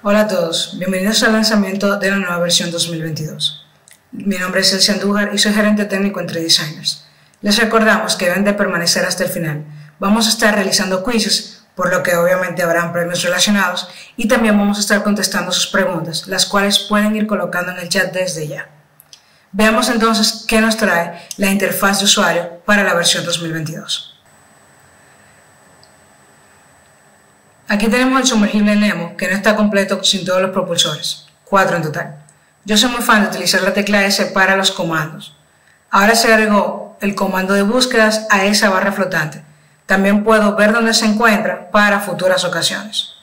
Hola a todos, bienvenidos al lanzamiento de la nueva versión 2022. Mi nombre es Elsie Andújar y soy gerente técnico en 3Designers. Les recordamos que deben de permanecer hasta el final. Vamos a estar realizando quizzes, por lo que obviamente habrán premios relacionados, y también vamos a estar contestando sus preguntas, las cuales pueden ir colocando en el chat desde ya. Veamos entonces qué nos trae la interfaz de usuario para la versión 2022. Aquí tenemos el sumergible Nemo, que no está completo sin todos los propulsores, 4 en total. Yo soy muy fan de utilizar la tecla S para los comandos. Ahora se agregó el comando de búsquedas a esa barra flotante. También puedo ver dónde se encuentra para futuras ocasiones.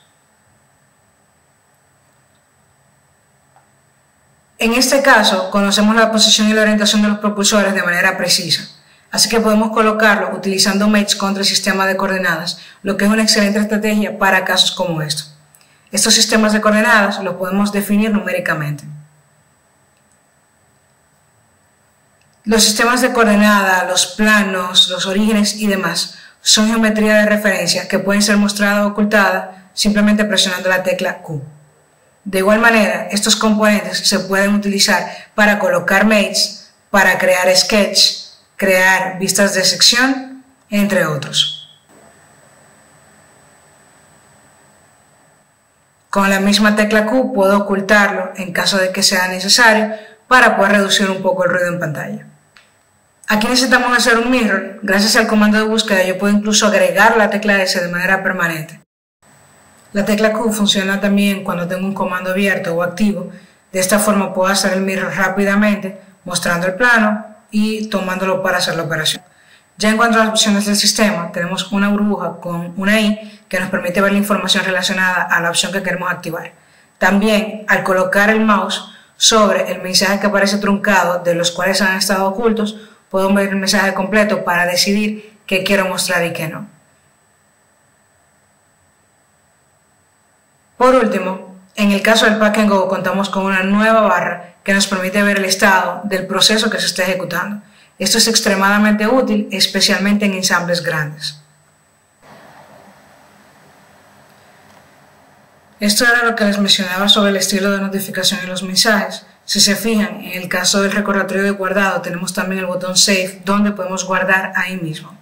En este caso, conocemos la posición y la orientación de los propulsores de manera precisa. Así que podemos colocarlo utilizando mates contra el sistema de coordenadas, lo que es una excelente estrategia para casos como estos. Estos sistemas de coordenadas los podemos definir numéricamente. Los sistemas de coordenadas, los planos, los orígenes y demás son geometría de referencia que pueden ser mostrada o ocultada simplemente presionando la tecla Q. De igual manera, estos componentes se pueden utilizar para colocar mates, para crear sketch, crear vistas de sección, entre otros. Con la misma tecla Q puedo ocultarlo en caso de que sea necesario para poder reducir un poco el ruido en pantalla. Aquí necesitamos hacer un mirror. Gracias al comando de búsqueda yo puedo incluso agregar la tecla S de manera permanente. La tecla Q funciona también cuando tengo un comando abierto o activo. De esta forma puedo hacer el mirror rápidamente mostrando el plano y tomándolo para hacer la operación. Ya en cuanto a las opciones del sistema, tenemos una burbuja con una I que nos permite ver la información relacionada a la opción que queremos activar. También, al colocar el mouse sobre el mensaje que aparece truncado de los cuales han estado ocultos, puedo ver el mensaje completo para decidir qué quiero mostrar y qué no. Por último, en el caso del Pack and Go contamos con una nueva barra que nos permite ver el estado del proceso que se está ejecutando. Esto es extremadamente útil, especialmente en ensambles grandes. Esto era lo que les mencionaba sobre el estilo de notificación en los mensajes. Si se fijan, en el caso del recordatorio de guardado tenemos también el botón Save, donde podemos guardar ahí mismo.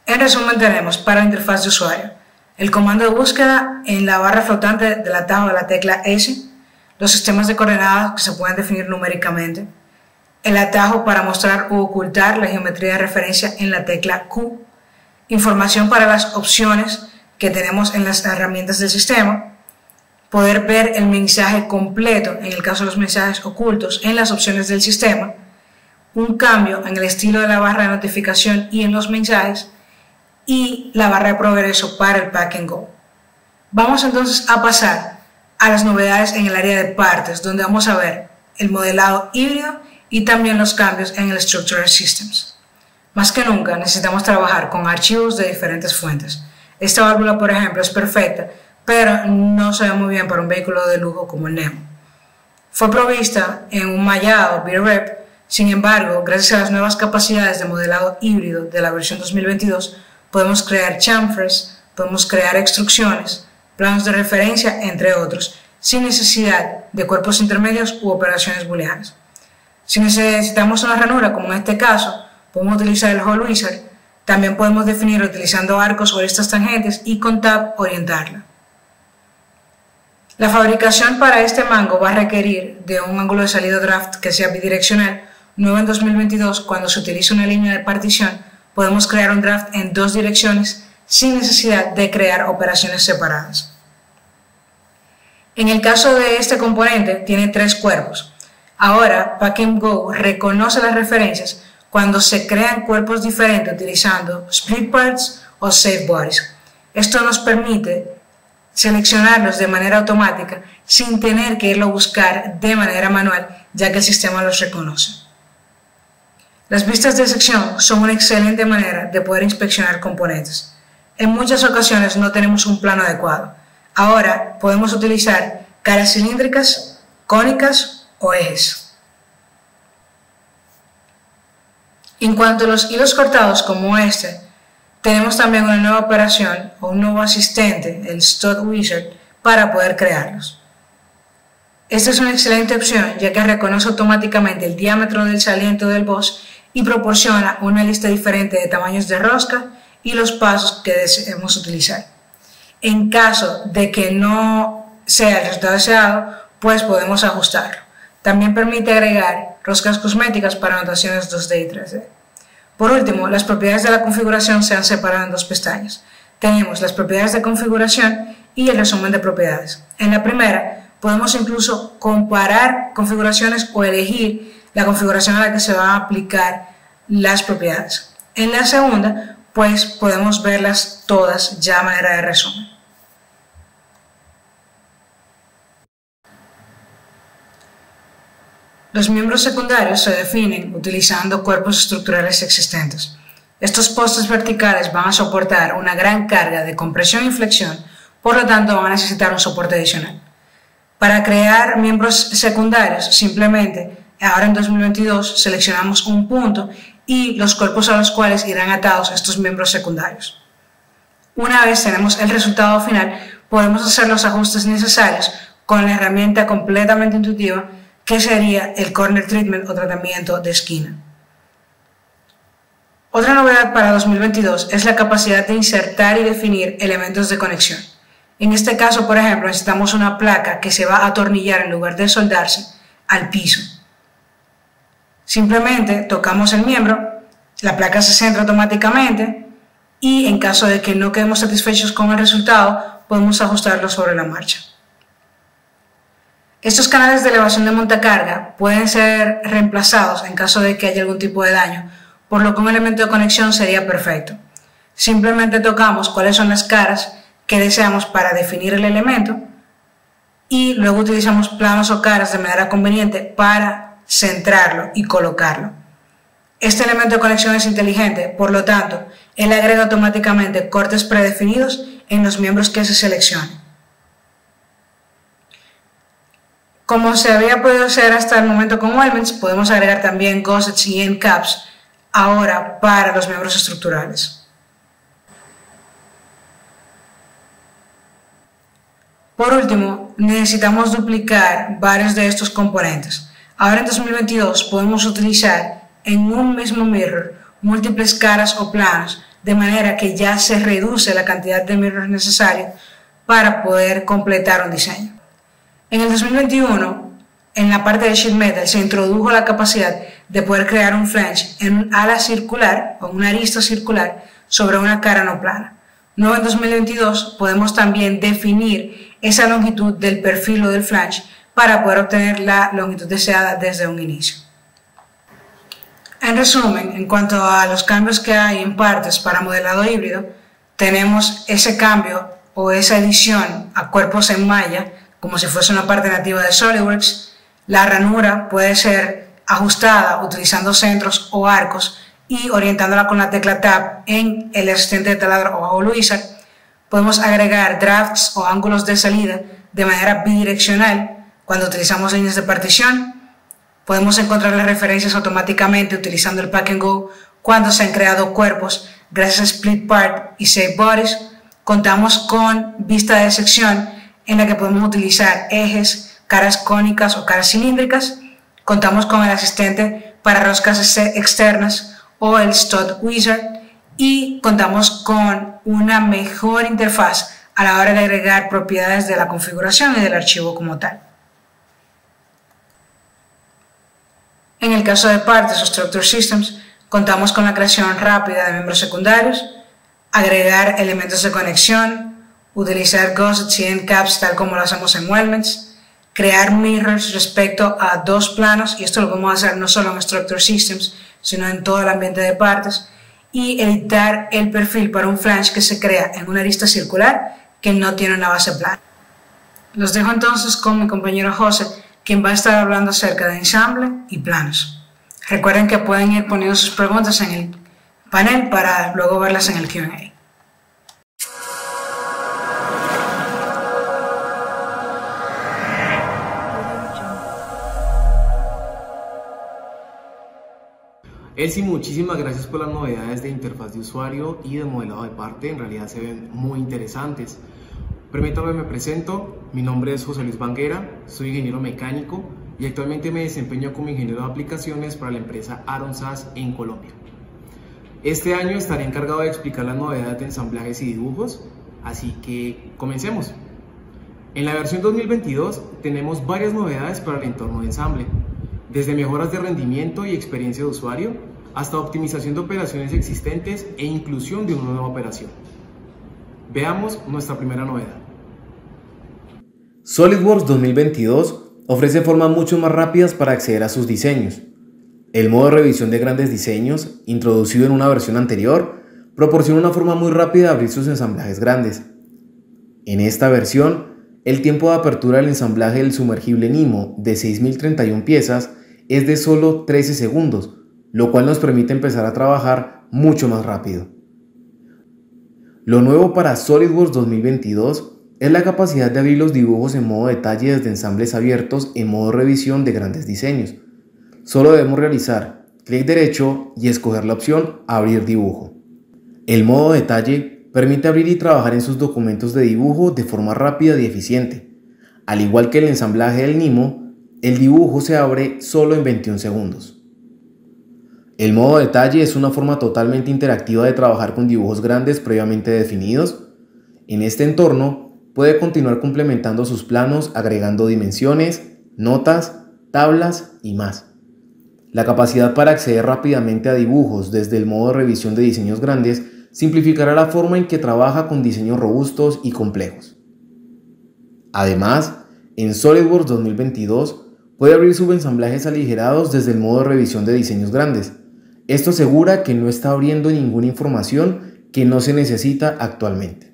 En resumen tenemos para la interfaz de usuario el comando de búsqueda en la barra flotante del atajo de la tecla S, los sistemas de coordenadas que se pueden definir numéricamente, el atajo para mostrar u ocultar la geometría de referencia en la tecla Q, información para las opciones que tenemos en las herramientas del sistema, poder ver el mensaje completo en el caso de los mensajes ocultos en las opciones del sistema, un cambio en el estilo de la barra de notificación y en los mensajes, y la barra de progreso para el Pack and Go. Vamos entonces a pasar a las novedades en el área de partes, donde vamos a ver el modelado híbrido y también los cambios en el Structural Systems. Más que nunca necesitamos trabajar con archivos de diferentes fuentes. Esta válvula, por ejemplo, es perfecta, pero no se ve muy bien para un vehículo de lujo como el Nemo. Fue provista en un mallado BREP, sin embargo, gracias a las nuevas capacidades de modelado híbrido de la versión 2022, podemos crear chamfers, podemos crear extrusiones, planos de referencia, entre otros, sin necesidad de cuerpos intermedios u operaciones booleanas. Si necesitamos una ranura, como en este caso, podemos utilizar el Hole Wizard. También podemos definirlo utilizando arcos o aristas tangentes y con Tab orientarla. La fabricación para este mango va a requerir de un ángulo de salida draft que sea bidireccional. Nuevo en 2022, cuando se utiliza una línea de partición, podemos crear un draft en dos direcciones sin necesidad de crear operaciones separadas. En el caso de este componente, tiene 3 cuerpos. Ahora, Pack and Go reconoce las referencias cuando se crean cuerpos diferentes utilizando Split Parts o Save Bodies. Esto nos permite seleccionarlos de manera automática sin tener que irlo a buscar de manera manual, ya que el sistema los reconoce. Las vistas de sección son una excelente manera de poder inspeccionar componentes. En muchas ocasiones no tenemos un plano adecuado. Ahora podemos utilizar caras cilíndricas, cónicas o ejes. En cuanto a los hilos cortados como este, tenemos también una nueva operación o un nuevo asistente, el Stud Wizard, para poder crearlos. Esta es una excelente opción ya que reconoce automáticamente el diámetro del saliente del boss y proporciona una lista diferente de tamaños de rosca y los pasos que deseemos utilizar. En caso de que no sea el resultado deseado, pues podemos ajustarlo. También permite agregar roscas cosméticas para anotaciones 2D y 3D. Por último, las propiedades de la configuración se han separado en dos pestañas. Tenemos las propiedades de configuración y el resumen de propiedades. En la primera, podemos incluso comparar configuraciones o elegir la configuración a la que se van a aplicar las propiedades. En la segunda, pues podemos verlas todas ya a manera de resumen. Los miembros secundarios se definen utilizando cuerpos estructurales existentes. Estos postes verticales van a soportar una gran carga de compresión y flexión, por lo tanto van a necesitar un soporte adicional. Para crear miembros secundarios, simplemente ahora en 2022 seleccionamos un punto y los cuerpos a los cuales irán atados estos miembros secundarios. Una vez tenemos el resultado final, podemos hacer los ajustes necesarios con la herramienta completamente intuitiva que sería el Corner Treatment o tratamiento de esquina. Otra novedad para 2022 es la capacidad de insertar y definir elementos de conexión. En este caso, por ejemplo, necesitamos una placa que se va a atornillar en lugar de soldarse al piso. Simplemente tocamos el miembro, la placa se centra automáticamente y en caso de que no quedemos satisfechos con el resultado, podemos ajustarlo sobre la marcha. Estos canales de elevación de montacarga pueden ser reemplazados en caso de que haya algún tipo de daño, por lo que un elemento de conexión sería perfecto. Simplemente tocamos cuáles son las caras que deseamos para definir el elemento y luego utilizamos planos o caras de manera conveniente para centrarlo y colocarlo. Este elemento de conexión es inteligente, por lo tanto, él agrega automáticamente cortes predefinidos en los miembros que se seleccionen. Como se había podido hacer hasta el momento con weldments, podemos agregar también gussets y end caps ahora para los miembros estructurales. Por último, necesitamos duplicar varios de estos componentes. Ahora en 2022 podemos utilizar en un mismo mirror múltiples caras o planos, de manera que ya se reduce la cantidad de mirrors necesarios para poder completar un diseño. En el 2021, en la parte de sheet metal se introdujo la capacidad de poder crear un flange en un ala circular o una arista circular sobre una cara no plana. Luego en 2022 podemos también definir esa longitud del perfil o del flange para poder obtener la longitud deseada desde un inicio. En resumen, en cuanto a los cambios que hay en partes para modelado híbrido, tenemos ese cambio o esa edición a cuerpos en malla como si fuese una parte nativa de SolidWorks. La ranura puede ser ajustada utilizando centros o arcos y orientándola con la tecla Tab en el asistente de taladro o Wizard. Podemos agregar drafts o ángulos de salida de manera bidireccional cuando utilizamos líneas de partición. Podemos encontrar las referencias automáticamente utilizando el Pack and Go cuando se han creado cuerpos gracias a Split Part y Save Bodies. Contamos con vista de sección en la que podemos utilizar ejes, caras cónicas o caras cilíndricas. Contamos con el asistente para roscas externas o el Stud Wizard y contamos con una mejor interfaz a la hora de agregar propiedades de la configuración y del archivo como tal. En el caso de partes o Structure Systems, contamos con la creación rápida de miembros secundarios, agregar elementos de conexión, utilizar gussets y end caps tal como lo hacemos en weldments, crear mirrors respecto a dos planos, y esto lo podemos hacer no solo en Structure Systems, sino en todo el ambiente de partes, y editar el perfil para un flange que se crea en una arista circular que no tiene una base plana. Los dejo entonces con mi compañero José, quien va a estar hablando acerca de ensamble y planos. Recuerden que pueden ir poniendo sus preguntas en el panel para luego verlas en el Q&A. Elsie, muchísimas gracias por las novedades de interfaz de usuario y de modelado de parte, en realidad se ven muy interesantes. Permítame me presento, mi nombre es José Luis Banguera, soy ingeniero mecánico y actualmente me desempeño como ingeniero de aplicaciones para la empresa Aron SAS en Colombia. Este año estaré encargado de explicar las novedades de ensamblajes y dibujos, así que comencemos. En la versión 2022 tenemos varias novedades para el entorno de ensamble, desde mejoras de rendimiento y experiencia de usuario hasta optimización de operaciones existentes e inclusión de una nueva operación. Veamos nuestra primera novedad. SolidWorks 2022 ofrece formas mucho más rápidas para acceder a sus diseños. El modo de revisión de grandes diseños, introducido en una versión anterior, proporciona una forma muy rápida de abrir sus ensamblajes grandes. En esta versión, el tiempo de apertura del ensamblaje del sumergible Nemo de 6031 piezas es de solo 13 segundos, lo cual nos permite empezar a trabajar mucho más rápido. Lo nuevo para SolidWorks 2022 es la capacidad de abrir los dibujos en modo detalle desde ensambles abiertos en modo revisión de grandes diseños. Solo debemos realizar clic derecho y escoger la opción Abrir dibujo. El modo detalle permite abrir y trabajar en sus documentos de dibujo de forma rápida y eficiente. Al igual que el ensamblaje del Nemo, el dibujo se abre solo en 21 segundos. El modo detalle es una forma totalmente interactiva de trabajar con dibujos grandes previamente definidos. En este entorno puede continuar complementando sus planos agregando dimensiones, notas, tablas y más. La capacidad para acceder rápidamente a dibujos desde el modo de revisión de diseños grandes simplificará la forma en que trabaja con diseños robustos y complejos. Además, en SolidWorks 2022 puede abrir subensamblajes aligerados desde el modo de revisión de diseños grandes. Esto asegura que no está abriendo ninguna información que no se necesita actualmente.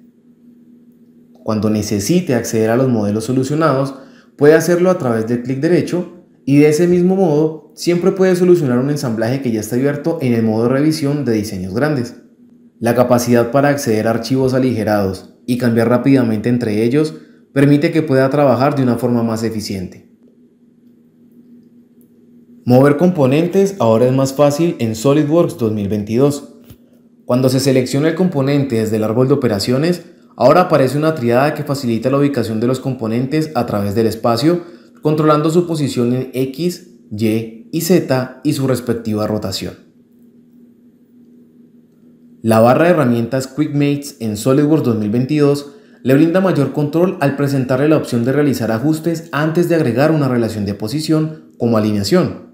Cuando necesite acceder a los modelos solucionados, puede hacerlo a través del clic derecho y de ese mismo modo siempre puede solucionar un ensamblaje que ya está abierto en el modo de revisión de diseños grandes. La capacidad para acceder a archivos aligerados y cambiar rápidamente entre ellos permite que pueda trabajar de una forma más eficiente. Mover componentes ahora es más fácil en SolidWorks 2022. Cuando se selecciona el componente desde el árbol de operaciones, ahora aparece una triada que facilita la ubicación de los componentes a través del espacio, controlando su posición en X, Y y Z y su respectiva rotación. La barra de herramientas QuickMates en SolidWorks 2022 le brinda mayor control al presentarle la opción de realizar ajustes antes de agregar una relación de posición como alineación.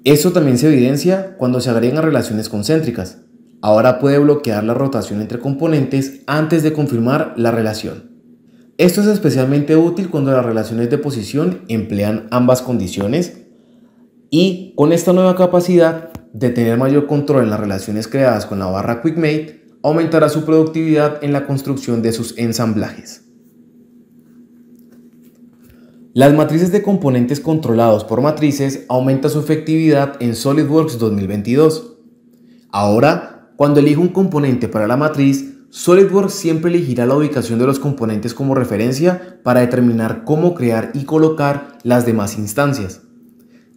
Esto también se evidencia cuando se agregan relaciones concéntricas. Ahora puede bloquear la rotación entre componentes antes de confirmar la relación. Esto es especialmente útil cuando las relaciones de posición emplean ambas condiciones y con esta nueva capacidad de tener mayor control en las relaciones creadas con la barra QuickMate, aumentará su productividad en la construcción de sus ensamblajes. Las matrices de componentes controlados por matrices aumentan su efectividad en SolidWorks 2022. Ahora, cuando elijo un componente para la matriz, SolidWorks siempre elegirá la ubicación de los componentes como referencia para determinar cómo crear y colocar las demás instancias.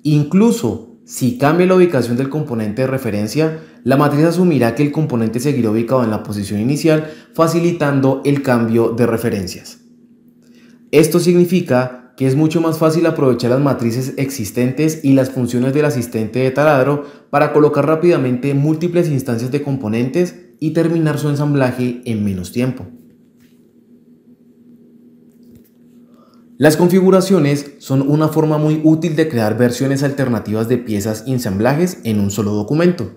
Incluso si cambia la ubicación del componente de referencia, la matriz asumirá que el componente seguirá ubicado en la posición inicial, facilitando el cambio de referencias. Esto significa que es mucho más fácil aprovechar las matrices existentes y las funciones del asistente de taladro para colocar rápidamente múltiples instancias de componentes y terminar su ensamblaje en menos tiempo. Las configuraciones son una forma muy útil de crear versiones alternativas de piezas y ensamblajes en un solo documento.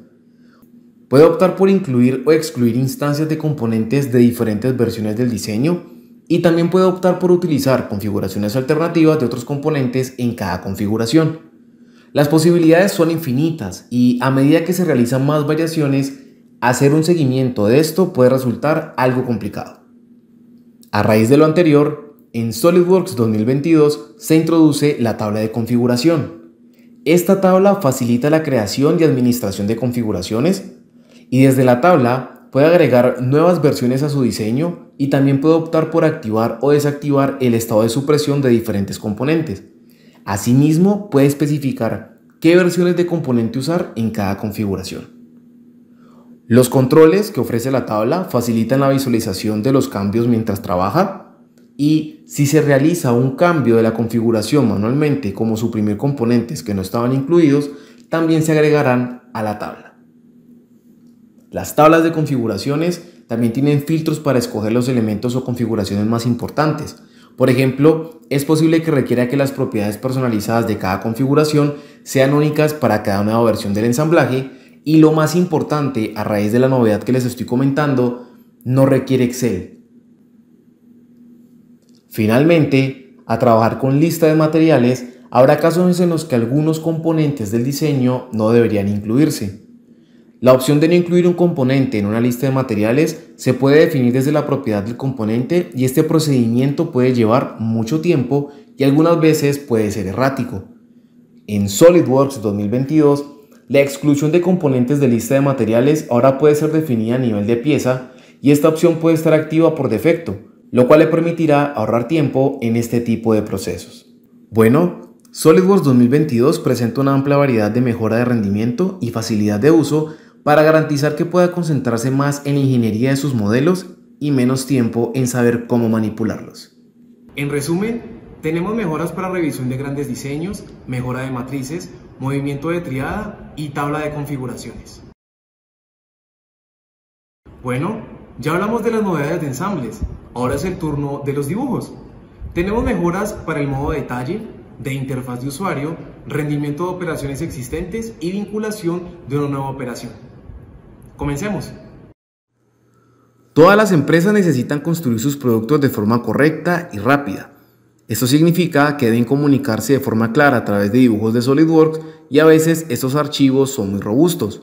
Puede optar por incluir o excluir instancias de componentes de diferentes versiones del diseño y también puede optar por utilizar configuraciones alternativas de otros componentes en cada configuración. Las posibilidades son infinitas y a medida que se realizan más variaciones, hacer un seguimiento de esto puede resultar algo complicado. A raíz de lo anterior, en SolidWorks 2022 se introduce la tabla de configuración. Esta tabla facilita la creación y administración de configuraciones y desde la tabla puede agregar nuevas versiones a su diseño y también puede optar por activar o desactivar el estado de supresión de diferentes componentes. Asimismo, puede especificar qué versiones de componente usar en cada configuración. Los controles que ofrece la tabla facilitan la visualización de los cambios mientras trabaja, y si se realiza un cambio de la configuración manualmente, como suprimir componentes que no estaban incluidos, también se agregarán a la tabla. Las tablas de configuraciones también tienen filtros para escoger los elementos o configuraciones más importantes. Por ejemplo, es posible que requiera que las propiedades personalizadas de cada configuración sean únicas para cada nueva versión del ensamblaje, y lo más importante, a raíz de la novedad que les estoy comentando, no requiere Excel. Finalmente, a trabajar con lista de materiales, habrá casos en los que algunos componentes del diseño no deberían incluirse. La opción de no incluir un componente en una lista de materiales se puede definir desde la propiedad del componente, y este procedimiento puede llevar mucho tiempo y algunas veces puede ser errático. En SolidWorks 2022, la exclusión de componentes de lista de materiales ahora puede ser definida a nivel de pieza, y esta opción puede estar activa por defecto, lo cual le permitirá ahorrar tiempo en este tipo de procesos. Bueno, SolidWorks 2022 presenta una amplia variedad de mejora de rendimiento y facilidad de uso para garantizar que pueda concentrarse más en la ingeniería de sus modelos y menos tiempo en saber cómo manipularlos. En resumen, tenemos mejoras para revisión de grandes diseños, mejora de matrices, movimiento de triada y tabla de configuraciones. Bueno, ya hablamos de las novedades de ensambles, ahora es el turno de los dibujos. Tenemos mejoras para el modo detalle, de interfaz de usuario, rendimiento de operaciones existentes y vinculación de una nueva operación. Comencemos. Todas las empresas necesitan construir sus productos de forma correcta y rápida. Esto significa que deben comunicarse de forma clara a través de dibujos de SolidWorks, y a veces estos archivos son muy robustos.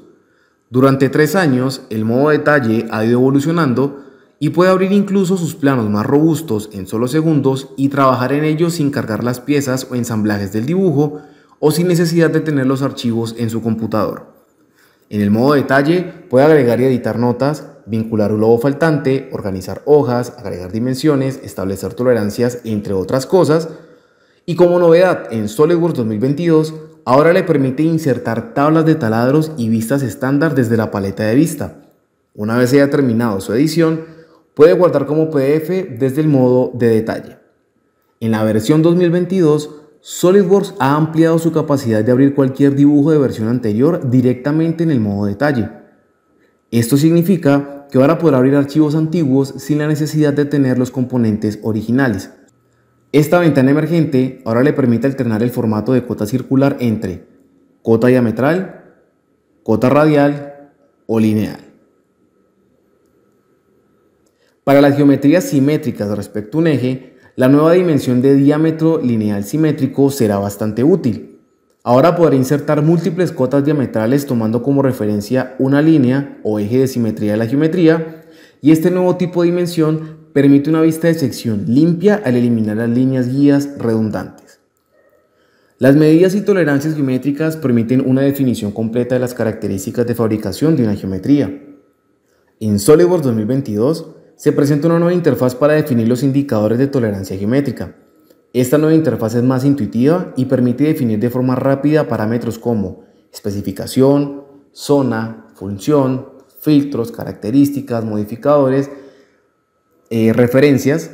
Durante 3 años, el modo detalle ha ido evolucionando y puede abrir incluso sus planos más robustos en solo segundos y trabajar en ellos sin cargar las piezas o ensamblajes del dibujo, o sin necesidad de tener los archivos en su computador. En el modo detalle puede agregar y editar notas, vincular un logo faltante, organizar hojas, agregar dimensiones, establecer tolerancias, entre otras cosas. Y como novedad en SolidWorks 2022, ahora le permite insertar tablas de taladros y vistas estándar desde la paleta de vista. Una vez haya terminado su edición, puede guardar como PDF desde el modo de detalle. En la versión 2022, SolidWorks ha ampliado su capacidad de abrir cualquier dibujo de versión anterior directamente en el modo detalle. Esto significa que ahora podrá abrir archivos antiguos sin la necesidad de tener los componentes originales. Esta ventana emergente ahora le permite alternar el formato de cota circular entre cota diametral, cota radial o lineal. Para las geometrías simétricas respecto a un eje, la nueva dimensión de diámetro lineal simétrico será bastante útil. Ahora podrá insertar múltiples cotas diametrales tomando como referencia una línea o eje de simetría de la geometría, y este nuevo tipo de dimensión permite una vista de sección limpia al eliminar las líneas guías redundantes. Las medidas y tolerancias geométricas permiten una definición completa de las características de fabricación de una geometría. En SolidWorks 2022 se presenta una nueva interfaz para definir los indicadores de tolerancia geométrica. Esta nueva interfaz es más intuitiva y permite definir de forma rápida parámetros como especificación, zona, función, filtros, características, modificadores, referencias,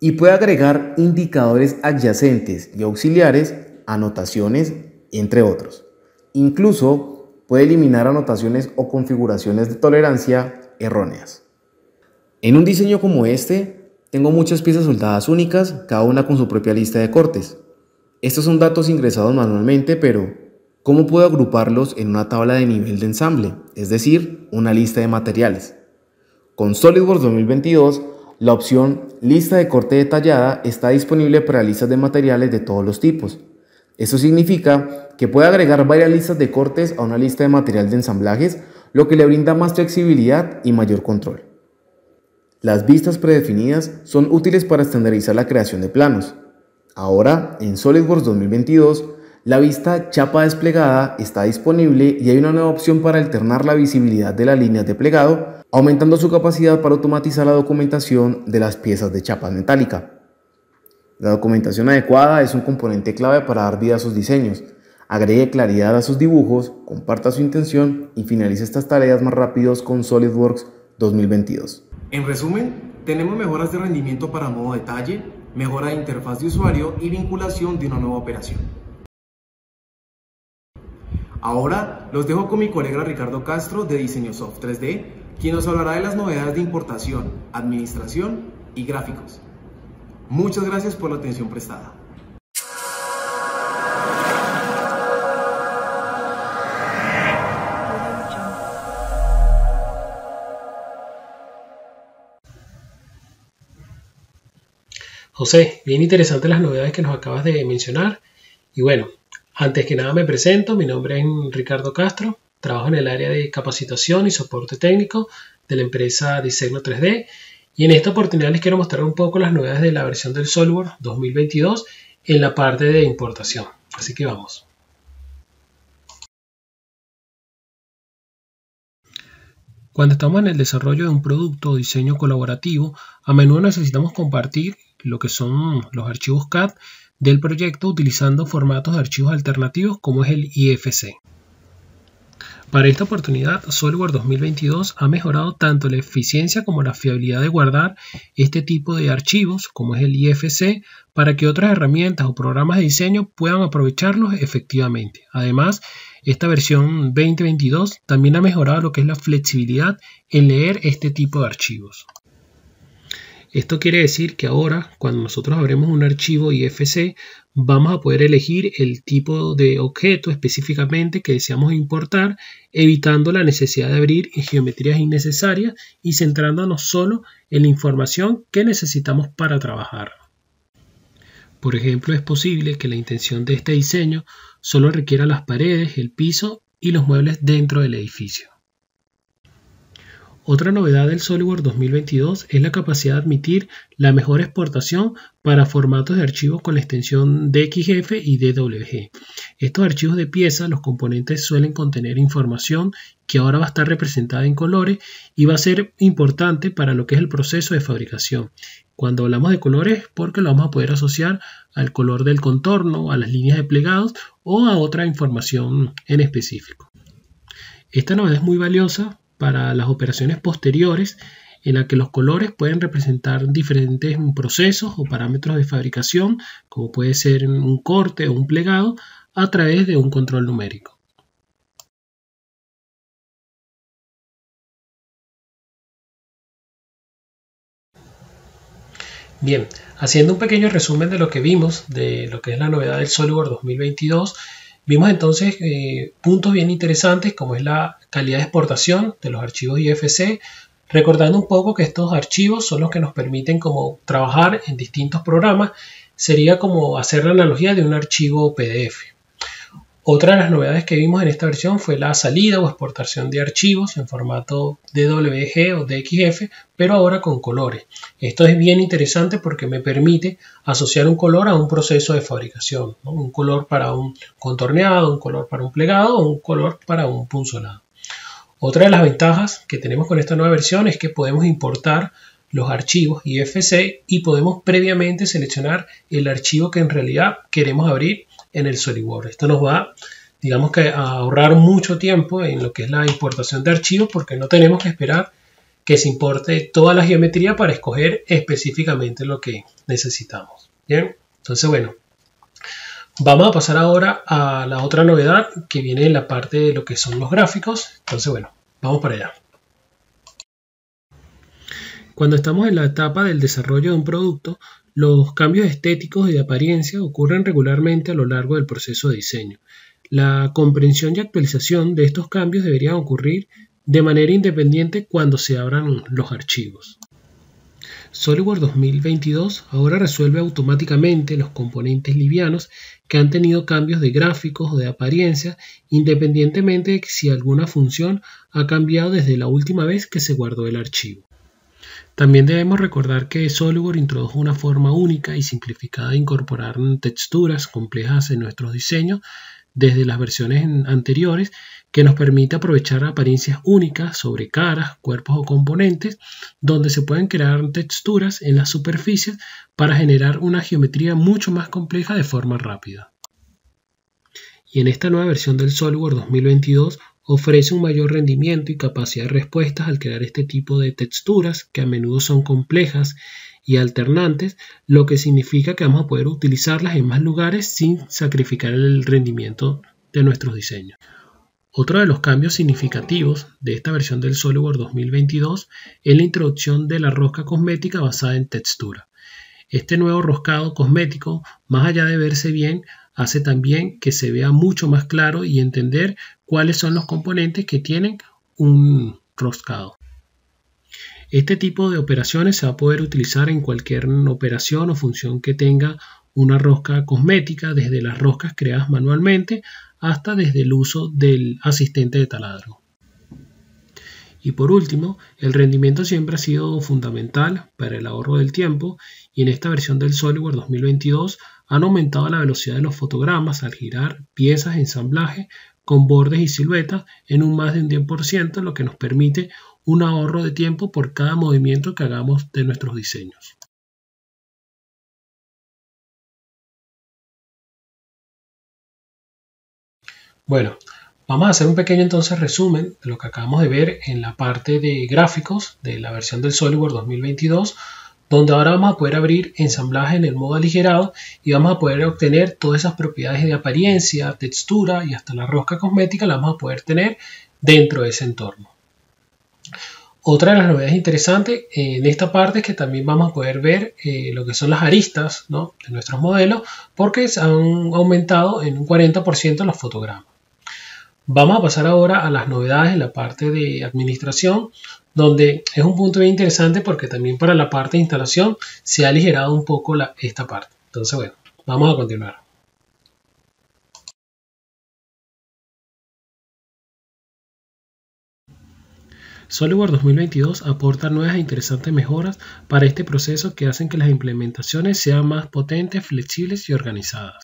y puede agregar indicadores adyacentes y auxiliares, anotaciones, entre otros. Incluso puede eliminar anotaciones o configuraciones de tolerancia erróneas. En un diseño como este, tengo muchas piezas soldadas únicas, cada una con su propia lista de cortes. Estos son datos ingresados manualmente, pero ¿cómo puedo agruparlos en una tabla de nivel de ensamble? Es decir, una lista de materiales. Con SolidWorks 2022, la opción Lista de corte detallada está disponible para listas de materiales de todos los tipos. Esto significa que puede agregar varias listas de cortes a una lista de material de ensamblajes, lo que le brinda más flexibilidad y mayor control. Las vistas predefinidas son útiles para estandarizar la creación de planos. Ahora, en SolidWorks 2022, la vista chapa desplegada está disponible y hay una nueva opción para alternar la visibilidad de las líneas de plegado, aumentando su capacidad para automatizar la documentación de las piezas de chapa metálica. La documentación adecuada es un componente clave para dar vida a sus diseños. Agregue claridad a sus dibujos, comparta su intención y finalice estas tareas más rápidos con SolidWorks 2022. En resumen, tenemos mejoras de rendimiento para modo detalle, mejora de interfaz de usuario y vinculación de una nueva operación. Ahora los dejo con mi colega Ricardo Castro de Diseño Soft 3D, quien nos hablará de las novedades de importación, administración y gráficos. Muchas gracias por la atención prestada. José, bien interesantes las novedades que nos acabas de mencionar. Y bueno, antes que nada me presento, mi nombre es Ricardo Castro, trabajo en el área de capacitación y soporte técnico de la empresa Diseño 3D y en esta oportunidad les quiero mostrar un poco las novedades de la versión del SolidWorks 2022 en la parte de importación. Así que vamos. Cuando estamos en el desarrollo de un producto o diseño colaborativo, a menudo necesitamos compartir lo que son los archivos CAD del proyecto utilizando formatos de archivos alternativos como es el IFC. Para esta oportunidad, SolidWorks 2022 ha mejorado tanto la eficiencia como la fiabilidad de guardar este tipo de archivos como es el IFC para que otras herramientas o programas de diseño puedan aprovecharlos efectivamente. Además, esta versión 2022 también ha mejorado lo que es la flexibilidad en leer este tipo de archivos. Esto quiere decir que ahora, cuando nosotros abremos un archivo IFC, vamos a poder elegir el tipo de objeto específicamente que deseamos importar, evitando la necesidad de abrir geometrías innecesarias y centrándonos solo en la información que necesitamos para trabajar. Por ejemplo, es posible que la intención de este diseño solo requiera las paredes, el piso y los muebles dentro del edificio. Otra novedad del SolidWorks 2022 es la capacidad de admitir la mejor exportación para formatos de archivos con la extensión DXF y DWG. Estos archivos de pieza, los componentes suelen contener información que ahora va a estar representada en colores y va a ser importante para lo que es el proceso de fabricación. Cuando hablamos de colores, porque lo vamos a poder asociar al color del contorno, a las líneas de plegados o a otra información en específico. Esta novedad es muy valiosa para las operaciones posteriores en las que los colores pueden representar diferentes procesos o parámetros de fabricación, como puede ser un corte o un plegado, a través de un control numérico. Bien, haciendo un pequeño resumen de lo que vimos, de lo que es la novedad del SolidWorks 2022, vimos entonces puntos bien interesantes como es la calidad de exportación de los archivos IFC, recordando un poco que estos archivos son los que nos permiten como trabajar en distintos programas, sería como hacer la analogía de un archivo PDF. Otra de las novedades que vimos en esta versión fue la salida o exportación de archivos en formato DWG o DXF, pero ahora con colores. Esto es bien interesante porque me permite asociar un color a un proceso de fabricación, ¿no? Un color para un contorneado, un color para un plegado o un color para un punzonado. Otra de las ventajas que tenemos con esta nueva versión es que podemos importar los archivos IFC y podemos previamente seleccionar el archivo que en realidad queremos abrir en el SolidWorks. Esto nos va, digamos que, a ahorrar mucho tiempo en lo que es la importación de archivos porque no tenemos que esperar que se importe toda la geometría para escoger específicamente lo que necesitamos. Bien, entonces bueno, vamos a pasar ahora a la otra novedad que viene en la parte de lo que son los gráficos. Entonces bueno, vamos para allá. Cuando estamos en la etapa del desarrollo de un producto, los cambios estéticos y de apariencia ocurren regularmente a lo largo del proceso de diseño. La comprensión y actualización de estos cambios deberían ocurrir de manera independiente cuando se abran los archivos. SolidWorks 2022 ahora resuelve automáticamente los componentes livianos que han tenido cambios de gráficos o de apariencia, independientemente de si alguna función ha cambiado desde la última vez que se guardó el archivo. También debemos recordar que SolidWorks introdujo una forma única y simplificada de incorporar texturas complejas en nuestros diseños desde las versiones anteriores, que nos permite aprovechar apariencias únicas sobre caras, cuerpos o componentes, donde se pueden crear texturas en las superficies para generar una geometría mucho más compleja de forma rápida. y en esta nueva versión del SolidWorks 2022 ofrece un mayor rendimiento y capacidad de respuestas al crear este tipo de texturas que a menudo son complejas y alternantes, lo que significa que vamos a poder utilizarlas en más lugares sin sacrificar el rendimiento de nuestros diseños. Otro de los cambios significativos de esta versión del SolidWorks 2022 es la introducción de la rosca cosmética basada en textura. Este nuevo roscado cosmético, más allá de verse bien, hace también que se vea mucho más claro y entender cuáles son los componentes que tienen un roscado. Este tipo de operaciones se va a poder utilizar en cualquier operación o función que tenga una rosca cosmética, desde las roscas creadas manualmente hasta desde el uso del asistente de taladro. Y por último, el rendimiento siempre ha sido fundamental para el ahorro del tiempo, y en esta versión del SolidWorks 2022 han aumentado la velocidad de los fotogramas al girar piezas de ensamblaje con bordes y siluetas en un más de un 10%, lo que nos permite un ahorro de tiempo por cada movimiento que hagamos de nuestros diseños. Bueno, vamos a hacer un pequeño entonces resumen de lo que acabamos de ver en la parte de gráficos de la versión del SolidWorks 2022, donde ahora vamos a poder abrir ensamblaje en el modo aligerado y vamos a poder obtener todas esas propiedades de apariencia, textura y hasta la rosca cosmética la vamos a poder tener dentro de ese entorno. Otra de las novedades interesantes en esta parte es que también vamos a poder ver lo que son las aristas, ¿no?, de nuestros modelos, porque se han aumentado en un 40% los fotogramas. Vamos a pasar ahora a las novedades en la parte de administración, donde es un punto bien interesante porque también para la parte de instalación se ha aligerado un poco esta parte. Entonces, bueno, vamos a continuar. SolidWorks 2022 aporta nuevas e interesantes mejoras para este proceso que hacen que las implementaciones sean más potentes, flexibles y organizadas.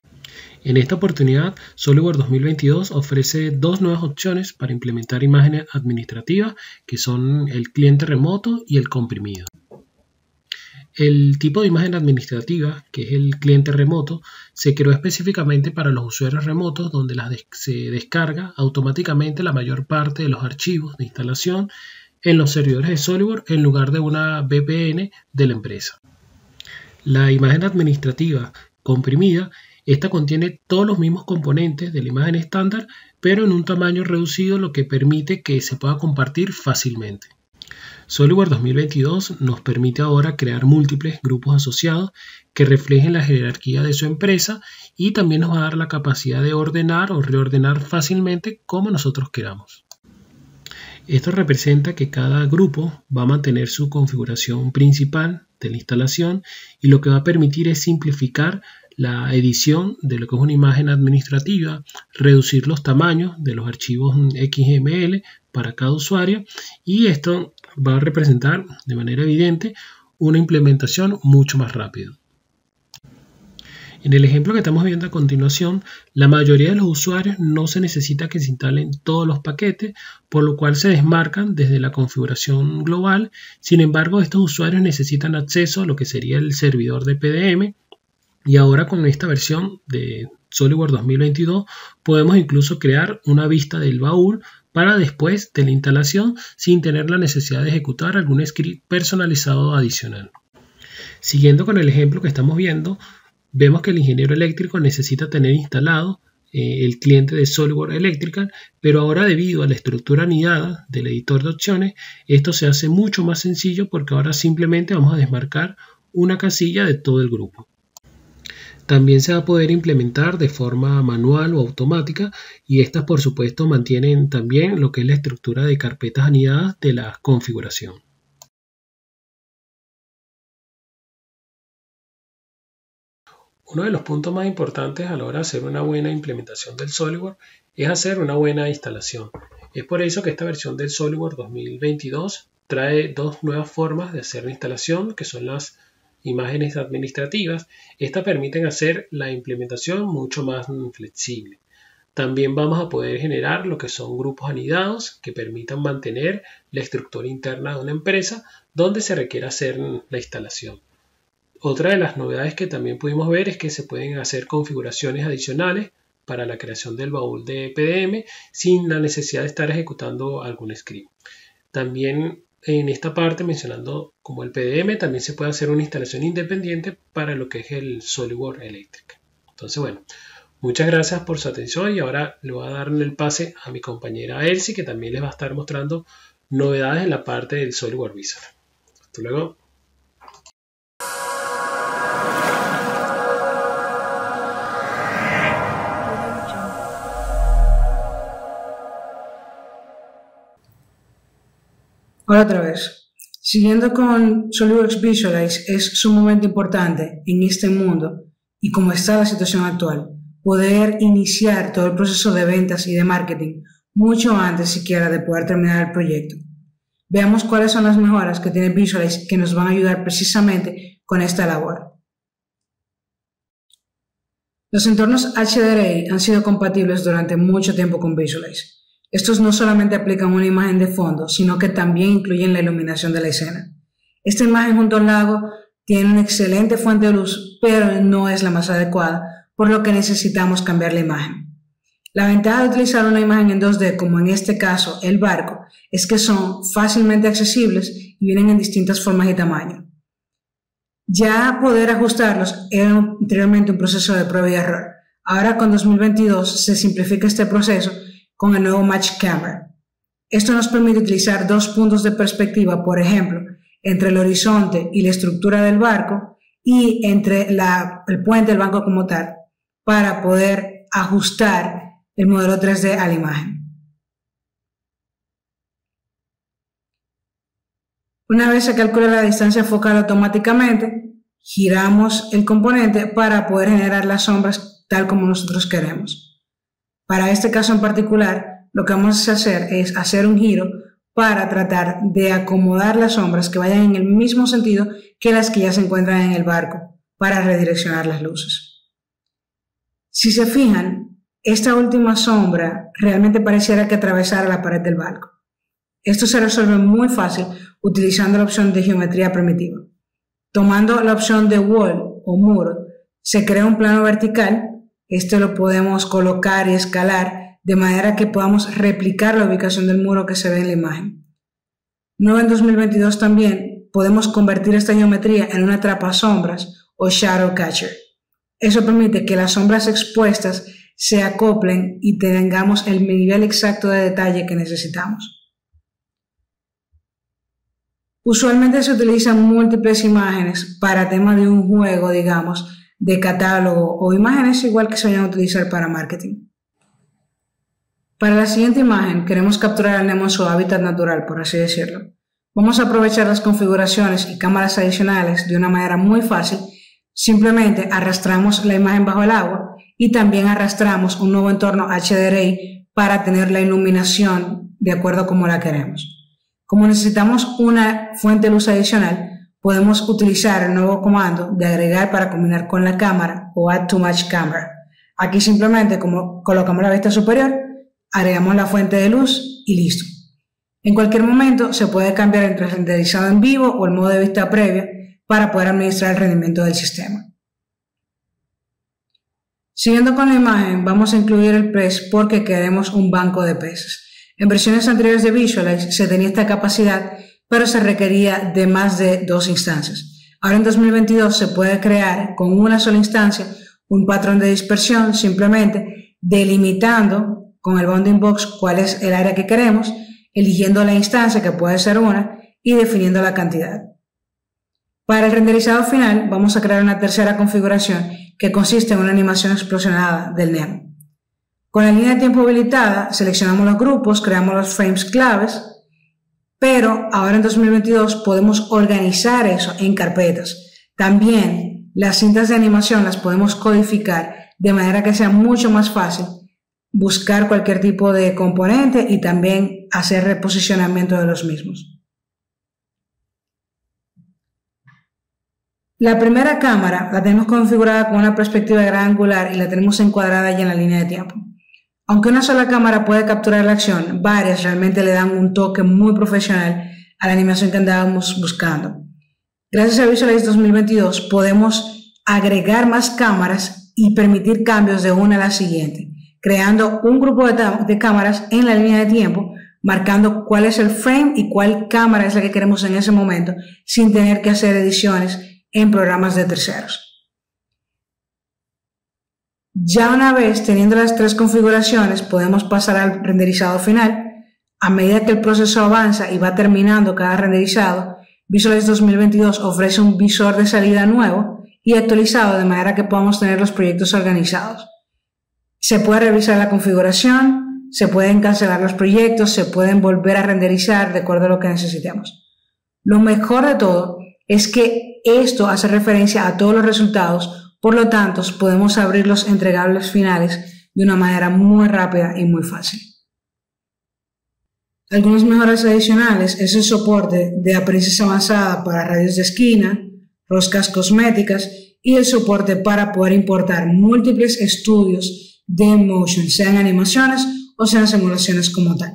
En esta oportunidad, SolidWorks 2022 ofrece dos nuevas opciones para implementar imágenes administrativas, que son el cliente remoto y el comprimido. El tipo de imagen administrativa, que es el cliente remoto, se creó específicamente para los usuarios remotos, donde se descarga automáticamente la mayor parte de los archivos de instalación en los servidores de SolidWorks en lugar de una VPN de la empresa. La imagen administrativa comprimida, esta contiene todos los mismos componentes de la imagen estándar, pero en un tamaño reducido, lo que permite que se pueda compartir fácilmente. SolidWorks 2022 nos permite ahora crear múltiples grupos asociados que reflejen la jerarquía de su empresa, y también nos va a dar la capacidad de ordenar o reordenar fácilmente como nosotros queramos. Esto representa que cada grupo va a mantener su configuración principal de la instalación, y lo que va a permitir es simplificar la edición de lo que es una imagen administrativa, reducir los tamaños de los archivos XML para cada usuario, y esto va a representar de manera evidente una implementación mucho más rápida. En el ejemplo que estamos viendo a continuación, la mayoría de los usuarios no se necesita que se instalen todos los paquetes, por lo cual se desmarcan desde la configuración global. Sin embargo, estos usuarios necesitan acceso a lo que sería el servidor de PDM, y ahora con esta versión de SolidWorks 2022 podemos incluso crear una vista del baúl para después de la instalación, sin tener la necesidad de ejecutar algún script personalizado adicional. Siguiendo con el ejemplo que estamos viendo, vemos que el ingeniero eléctrico necesita tener instalado el cliente de SolidWorks Electrical, pero ahora, debido a la estructura anidada del editor de opciones, esto se hace mucho más sencillo, porque ahora simplemente vamos a desmarcar una casilla de todo el grupo. También se va a poder implementar de forma manual o automática, y estas por supuesto mantienen también lo que es la estructura de carpetas anidadas de la configuración. Uno de los puntos más importantes a la hora de hacer una buena implementación del SolidWorks es hacer una buena instalación. Es por eso que esta versión del SolidWorks 2022 trae dos nuevas formas de hacer la instalación, que son las imágenes administrativas. Estas permiten hacer la implementación mucho más flexible. También vamos a poder generar lo que son grupos anidados que permitan mantener la estructura interna de una empresa donde se requiera hacer la instalación. Otra de las novedades que también pudimos ver es que se pueden hacer configuraciones adicionales para la creación del baúl de PDM sin la necesidad de estar ejecutando algún script. También en esta parte, mencionando como el PDM, también se puede hacer una instalación independiente para lo que es el SolidWorks Electric. Entonces, bueno, muchas gracias por su atención y ahora le voy a dar el pase a mi compañera Elsie, que también les va a estar mostrando novedades en la parte del SolidWorks Wizard. Hasta luego. Hola otra vez. Siguiendo con SolidWorks Visualize, es sumamente importante en este mundo y como está la situación actual, poder iniciar todo el proceso de ventas y de marketing mucho antes siquiera de poder terminar el proyecto. Veamos cuáles son las mejoras que tiene Visualize que nos van a ayudar precisamente con esta labor. Los entornos HDRI han sido compatibles durante mucho tiempo con Visualize. Estos no solamente aplican una imagen de fondo, sino que también incluyen la iluminación de la escena. Esta imagen junto al lago tiene una excelente fuente de luz, pero no es la más adecuada, por lo que necesitamos cambiar la imagen. La ventaja de utilizar una imagen en 2D, como en este caso el barco, es que son fácilmente accesibles y vienen en distintas formas y tamaños. Ya poder ajustarlos era anteriormente un proceso de prueba y error. Ahora con 2022 se simplifica este proceso con el nuevo Match Camera. Esto nos permite utilizar dos puntos de perspectiva, por ejemplo, entre el horizonte y la estructura del barco y entre el puente del barco como tal, para poder ajustar el modelo 3D a la imagen. Una vez se calcula la distancia focal automáticamente, giramos el componente para poder generar las sombras tal como nosotros queremos. Para este caso en particular, lo que vamos a hacer es hacer un giro para tratar de acomodar las sombras que vayan en el mismo sentido que las que ya se encuentran en el barco para redireccionar las luces. Si se fijan, esta última sombra realmente pareciera que atravesara la pared del barco. Esto se resuelve muy fácil utilizando la opción de geometría primitiva. Tomando la opción de wall o muro, se crea un plano vertical. Esto lo podemos colocar y escalar de manera que podamos replicar la ubicación del muro que se ve en la imagen. Nuevo en 2022 también podemos convertir esta geometría en una atrapasombras o shadow catcher. Eso permite que las sombras expuestas se acoplen y tengamos el nivel exacto de detalle que necesitamos. Usualmente se utilizan múltiples imágenes para temas de un juego, digamos, de catálogo o imágenes igual que se vayan a utilizar para marketing. Para la siguiente imagen queremos capturar al Nemo en su hábitat natural, por así decirlo. Vamos a aprovechar las configuraciones y cámaras adicionales de una manera muy fácil. Simplemente arrastramos la imagen bajo el agua y también arrastramos un nuevo entorno HDRI para tener la iluminación de acuerdo a como la queremos. Como necesitamos una fuente de luz adicional, podemos utilizar el nuevo comando de agregar para combinar con la cámara o add to match camera. Aquí simplemente como colocamos la vista superior, agregamos la fuente de luz y listo. En cualquier momento se puede cambiar entre renderizado en vivo o el modo de vista previa para poder administrar el rendimiento del sistema. Siguiendo con la imagen, vamos a incluir el pez porque queremos un banco de peces. En versiones anteriores de Visualize se tenía esta capacidad, pero se requería de más de 2 instancias. Ahora en 2022 se puede crear con una sola instancia un patrón de dispersión, simplemente delimitando con el bounding box cuál es el área que queremos, eligiendo la instancia que puede ser una y definiendo la cantidad. Para el renderizado final vamos a crear una tercera configuración que consiste en una animación explosionada del Nemo. Con la línea de tiempo habilitada seleccionamos los grupos, creamos los frames claves, pero ahora en 2022 podemos organizar eso en carpetas. También las cintas de animación las podemos codificar de manera que sea mucho más fácil buscar cualquier tipo de componente y también hacer reposicionamiento de los mismos. La primera cámara la tenemos configurada con una perspectiva gran angular y la tenemos encuadrada ya en la línea de tiempo. Aunque una sola cámara puede capturar la acción, varias realmente le dan un toque muy profesional a la animación que andábamos buscando. Gracias a Visualize 2022 podemos agregar más cámaras y permitir cambios de una a la siguiente. creando un grupo de cámaras en la línea de tiempo, marcando cuál es el frame y cuál cámara es la que queremos en ese momento, sin tener que hacer ediciones en programas de terceros. Ya una vez teniendo las 3 configuraciones, podemos pasar al renderizado final. A medida que el proceso avanza y va terminando cada renderizado, Visualize 2022 ofrece un visor de salida nuevo y actualizado de manera que podamos tener los proyectos organizados. Se puede revisar la configuración, se pueden cancelar los proyectos, se pueden volver a renderizar de acuerdo a lo que necesitemos. Lo mejor de todo es que esto hace referencia a todos los resultados, por lo tanto podemos abrir los entregables finales de una manera muy rápida y muy fácil. Algunas mejoras adicionales es el soporte de apresis avanzada para radios de esquina, roscas cosméticas y el soporte para poder importar múltiples estudios de motion, sean animaciones o sean simulaciones como tal.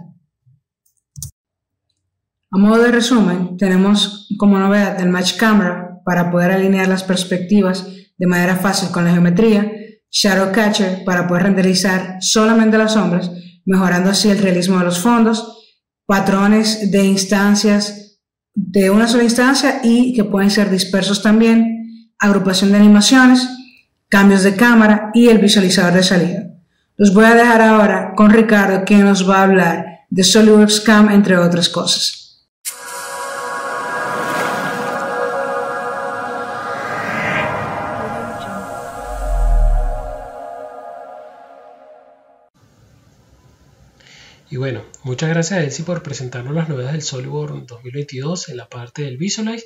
A modo de resumen, tenemos como novedad el Match Camera para poder alinear las perspectivas de manera fácil con la geometría, Shadow Catcher para poder renderizar solamente las sombras, mejorando así el realismo de los fondos, patrones de instancias de una sola instancia y que pueden ser dispersos también, agrupación de animaciones, cambios de cámara y el visualizador de salida. Los voy a dejar ahora con Ricardo, quien nos va a hablar de SolidWorks CAM, entre otras cosas. Y bueno, muchas gracias a Elsie por presentarnos las novedades del SolidWorks 2022 en la parte del Visualize.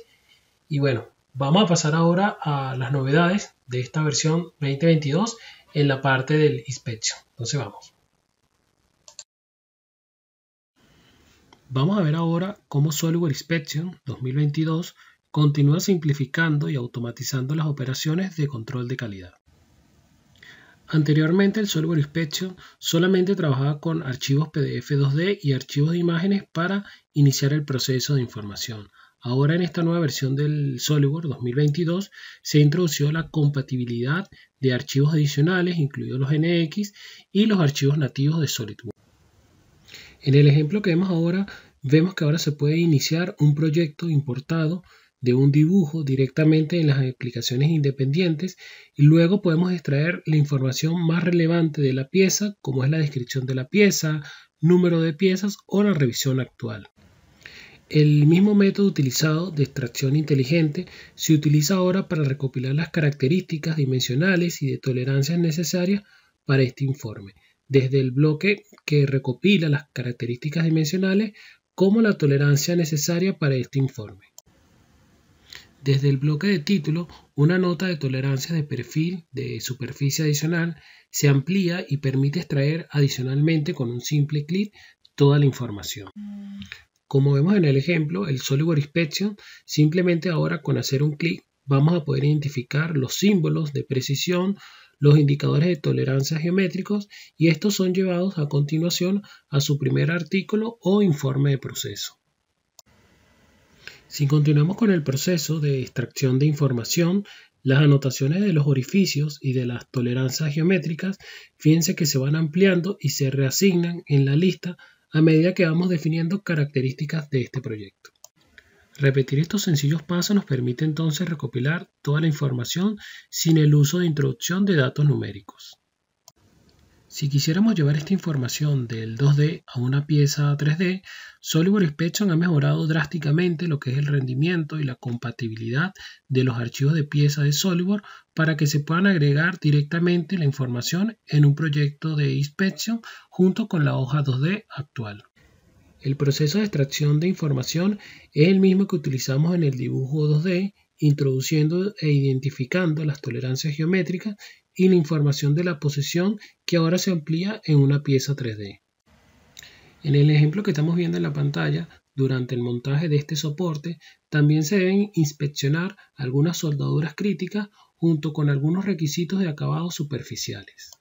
Y bueno, vamos a pasar ahora a las novedades de esta versión 2022 en la parte del Inspection. Entonces vamos a ver ahora cómo SolidWorks Inspection 2022 continúa simplificando y automatizando las operaciones de control de calidad. Anteriormente el SolidWorks Inspection solamente trabajaba con archivos PDF 2D y archivos de imágenes para iniciar el proceso de información. Ahora en esta nueva versión del SolidWorks 2022 se introdució la compatibilidad de archivos adicionales, incluidos los NX y los archivos nativos de SolidWorks. En el ejemplo que vemos ahora, vemos que ahora se puede iniciar un proyecto importado de un dibujo directamente en las aplicaciones independientes y luego podemos extraer la información más relevante de la pieza, como es la descripción de la pieza, número de piezas o la revisión actual. El mismo método utilizado de extracción inteligente se utiliza ahora para recopilar las características dimensionales y de tolerancias necesarias para este informe, desde el bloque que recopila las características dimensionales como la tolerancia necesaria para este informe. Desde el bloque de título, una nota de tolerancia de perfil de superficie adicional se amplía y permite extraer adicionalmente con un simple clic toda la información. Como vemos en el ejemplo, el SolidWorks Inspection, simplemente ahora con hacer un clic vamos a poder identificar los símbolos de precisión, los indicadores de tolerancia geométricos y estos son llevados a continuación a su primer artículo o informe de proceso. Si continuamos con el proceso de extracción de información, las anotaciones de los orificios y de las tolerancias geométricas, fíjense que se van ampliando y se reasignan en la lista a medida que vamos definiendo características de este proyecto. Repetir estos sencillos pasos nos permite entonces recopilar toda la información sin el uso de introducción de datos numéricos. Si quisiéramos llevar esta información del 2D a una pieza 3D, SolidWorks Inspection ha mejorado drásticamente lo que es el rendimiento y la compatibilidad de los archivos de pieza de SolidWorks para que se puedan agregar directamente la información en un proyecto de Inspection junto con la hoja 2D actual. El proceso de extracción de información es el mismo que utilizamos en el dibujo 2D, introduciendo e identificando las tolerancias geométricas y la información de la posición que ahora se amplía en una pieza 3D. En el ejemplo que estamos viendo en la pantalla, durante el montaje de este soporte, también se deben inspeccionar algunas soldaduras críticas junto con algunos requisitos de acabado superficiales.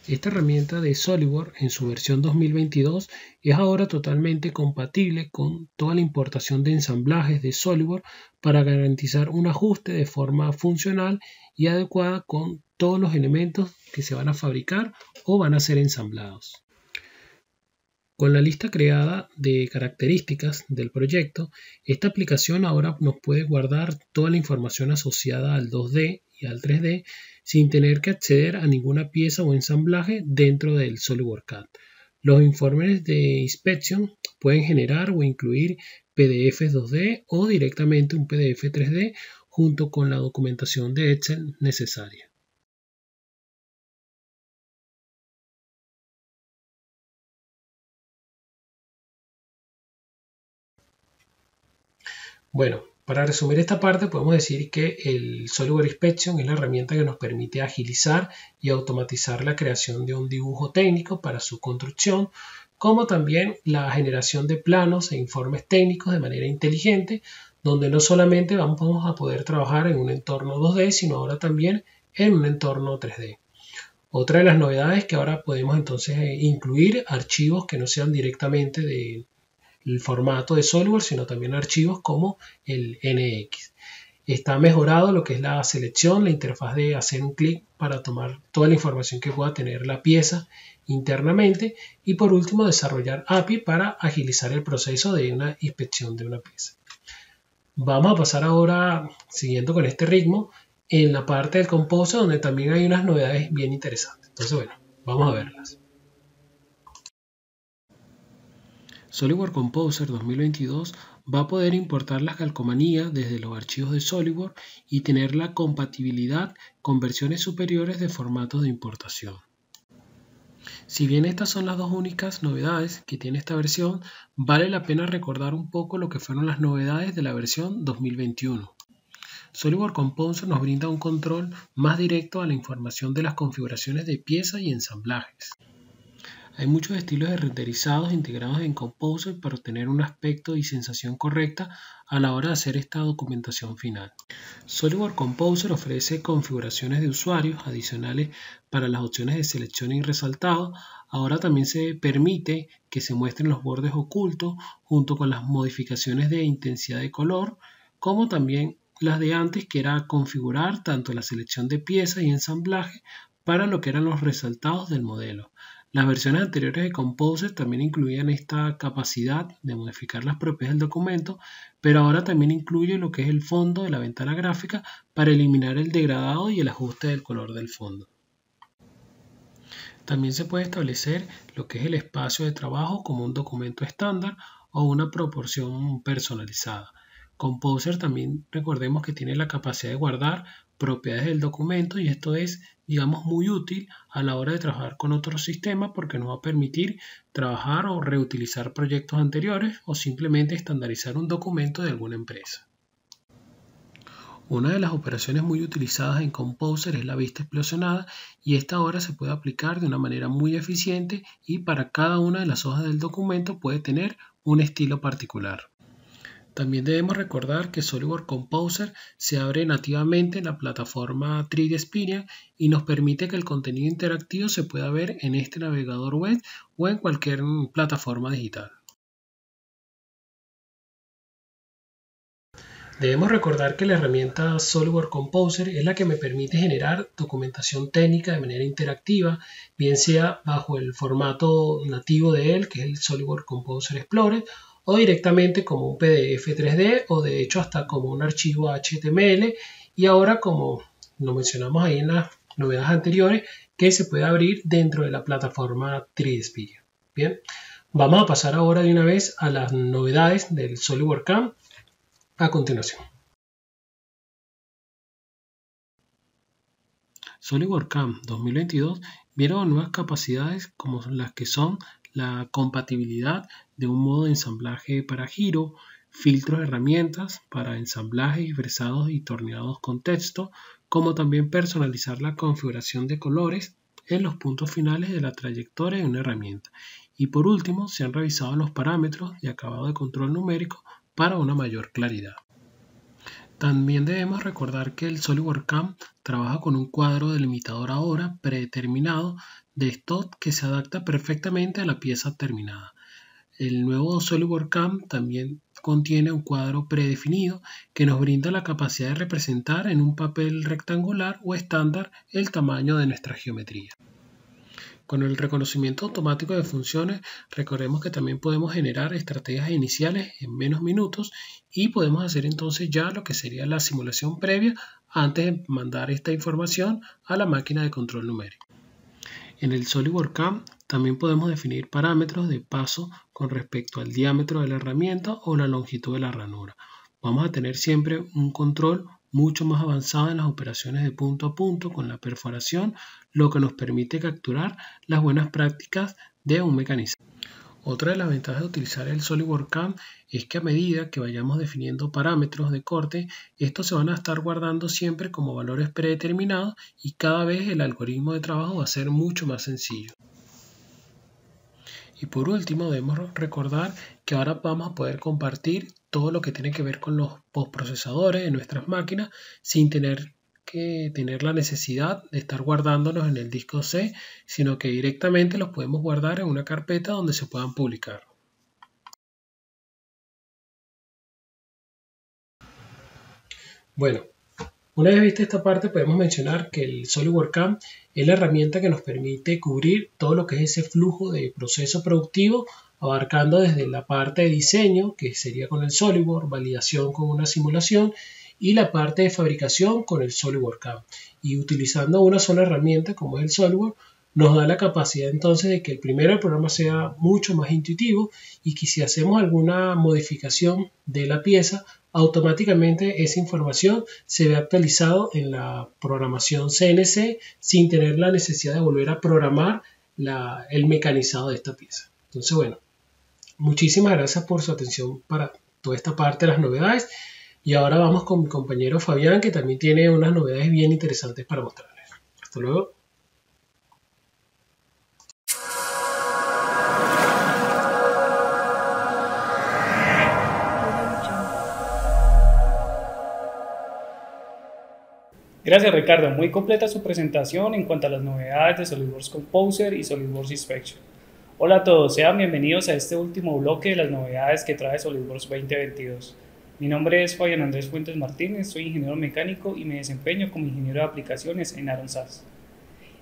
Esta herramienta de SolidWorks en su versión 2022 es ahora totalmente compatible con toda la importación de ensamblajes de SolidWorks para garantizar un ajuste de forma funcional y adecuada con todos los elementos que se van a fabricar o van a ser ensamblados. Con la lista creada de características del proyecto, esta aplicación ahora nos puede guardar toda la información asociada al 2D y al 3D sin tener que acceder a ninguna pieza o ensamblaje dentro del SolidWorks CAD. Los informes de inspección pueden generar o incluir PDFs 2D o directamente un PDF 3D junto con la documentación de Excel necesaria. Bueno, para resumir esta parte podemos decir que el SolidWorks Inspection es la herramienta que nos permite agilizar y automatizar la creación de un dibujo técnico para su construcción, como también la generación de planos e informes técnicos de manera inteligente, donde no solamente vamos a poder trabajar en un entorno 2D, sino ahora también en un entorno 3D. Otra de las novedades es que ahora podemos entonces incluir archivos que no sean directamente del formato de SolidWorks, sino también archivos como el NX. Está mejorado lo que es la selección, la interfaz de hacer un clic para tomar toda la información que pueda tener la pieza internamente, y por último desarrollar API para agilizar el proceso de una inspección de una pieza. Vamos a pasar ahora, siguiendo con este ritmo, en la parte del Composer, donde también hay unas novedades bien interesantes. Entonces, bueno, vamos a verlas. SolidWorks Composer 2022 va a poder importar las calcomanías desde los archivos de SolidWorks y tener la compatibilidad con versiones superiores de formatos de importación. Si bien estas son las dos únicas novedades que tiene esta versión, vale la pena recordar un poco lo que fueron las novedades de la versión 2021. SolidWorks Composer nos brinda un control más directo a la información de las configuraciones de piezas y ensamblajes. Hay muchos estilos de renderizados integrados en Composer para obtener un aspecto y sensación correcta a la hora de hacer esta documentación final. SolidWorks Composer ofrece configuraciones de usuarios adicionales para las opciones de selección y resaltado. Ahora también se permite que se muestren los bordes ocultos junto con las modificaciones de intensidad de color, como también las de antes, que era configurar tanto la selección de piezas y ensamblaje para lo que eran los resaltados del modelo. Las versiones anteriores de Composer también incluían esta capacidad de modificar las propiedades del documento, pero ahora también incluye lo que es el fondo de la ventana gráfica para eliminar el degradado y el ajuste del color del fondo. También se puede establecer lo que es el espacio de trabajo como un documento estándar o una proporción personalizada. Composer también recordemos que tiene la capacidad de guardar propiedades del documento, y esto es, digamos, muy útil a la hora de trabajar con otros sistemas porque nos va a permitir trabajar o reutilizar proyectos anteriores o simplemente estandarizar un documento de alguna empresa. Una de las operaciones muy utilizadas en Composer es la vista explosionada, y esta ahora se puede aplicar de una manera muy eficiente y para cada una de las hojas del documento puede tener un estilo particular. También debemos recordar que SolidWorks Composer se abre nativamente en la plataforma 3D Experience y nos permite que el contenido interactivo se pueda ver en este navegador web o en cualquier plataforma digital. Debemos recordar que la herramienta SolidWorks Composer es la que me permite generar documentación técnica de manera interactiva, bien sea bajo el formato nativo de él, que es el SolidWorks Composer Explorer, o directamente como un PDF 3D o de hecho hasta como un archivo HTML, y ahora, como lo mencionamos ahí en las novedades anteriores, que se puede abrir dentro de la plataforma 3D Experience. Bien, vamos a pasar ahora de una vez a las novedades del SolidWorks CAM a continuación. SolidWorks CAM 2022 vieron nuevas capacidades como las que son la compatibilidad de un modo de ensamblaje para giro, filtros de herramientas para ensamblajes, fresados y torneados con texto, como también personalizar la configuración de colores en los puntos finales de la trayectoria de una herramienta. Y por último, se han revisado los parámetros de acabado de control numérico para una mayor claridad. También debemos recordar que el SolidWorks CAM trabaja con un cuadro delimitador ahora predeterminado de stop que se adapta perfectamente a la pieza terminada. El nuevo SolidWorks CAM también contiene un cuadro predefinido que nos brinda la capacidad de representar en un papel rectangular o estándar el tamaño de nuestra geometría. Con el reconocimiento automático de funciones, recordemos que también podemos generar estrategias iniciales en menos minutos y podemos hacer entonces ya lo que sería la simulación previa antes de mandar esta información a la máquina de control numérico. En el SolidWorks CAM también podemos definir parámetros de paso con respecto al diámetro de la herramienta o la longitud de la ranura. Vamos a tener siempre un control mucho más avanzado en las operaciones de punto a punto con la perforación, lo que nos permite capturar las buenas prácticas de un mecanizador. Otra de las ventajas de utilizar el SolidWorks CAM es que a medida que vayamos definiendo parámetros de corte, estos se van a estar guardando siempre como valores predeterminados y cada vez el algoritmo de trabajo va a ser mucho más sencillo. Y por último debemos recordar que ahora vamos a poder compartir todo lo que tiene que ver con los postprocesadores de nuestras máquinas sin tener que tener la necesidad de estar guardándolos en el disco C, sino que directamente los podemos guardar en una carpeta donde se puedan publicar. Bueno, una vez vista esta parte podemos mencionar que el SolidWorks CAM es la herramienta que nos permite cubrir todo lo que es ese flujo de proceso productivo, abarcando desde la parte de diseño, que sería con el SolidWorks, validación con una simulación, y la parte de fabricación con el SolidWorks CAM. Y utilizando una sola herramienta como es el SolidWorks, nos da la capacidad entonces de que el programa sea mucho más intuitivo y que si hacemos alguna modificación de la pieza, automáticamente esa información se ve actualizado en la programación CNC sin tener la necesidad de volver a programar el mecanizado de esta pieza. Entonces, bueno, muchísimas gracias por su atención para toda esta parte de las novedades. Y ahora vamos con mi compañero Fabián, que también tiene unas novedades bien interesantes para mostrarles. Hasta luego. Gracias Ricardo, muy completa su presentación en cuanto a las novedades de SolidWorks Composer y SolidWorks Inspection. Hola a todos, sean bienvenidos a este último bloque de las novedades que trae SolidWorks 2022. Mi nombre es Fabián Andrés Fuentes Martínez, soy ingeniero mecánico y me desempeño como ingeniero de aplicaciones en Aron SAS.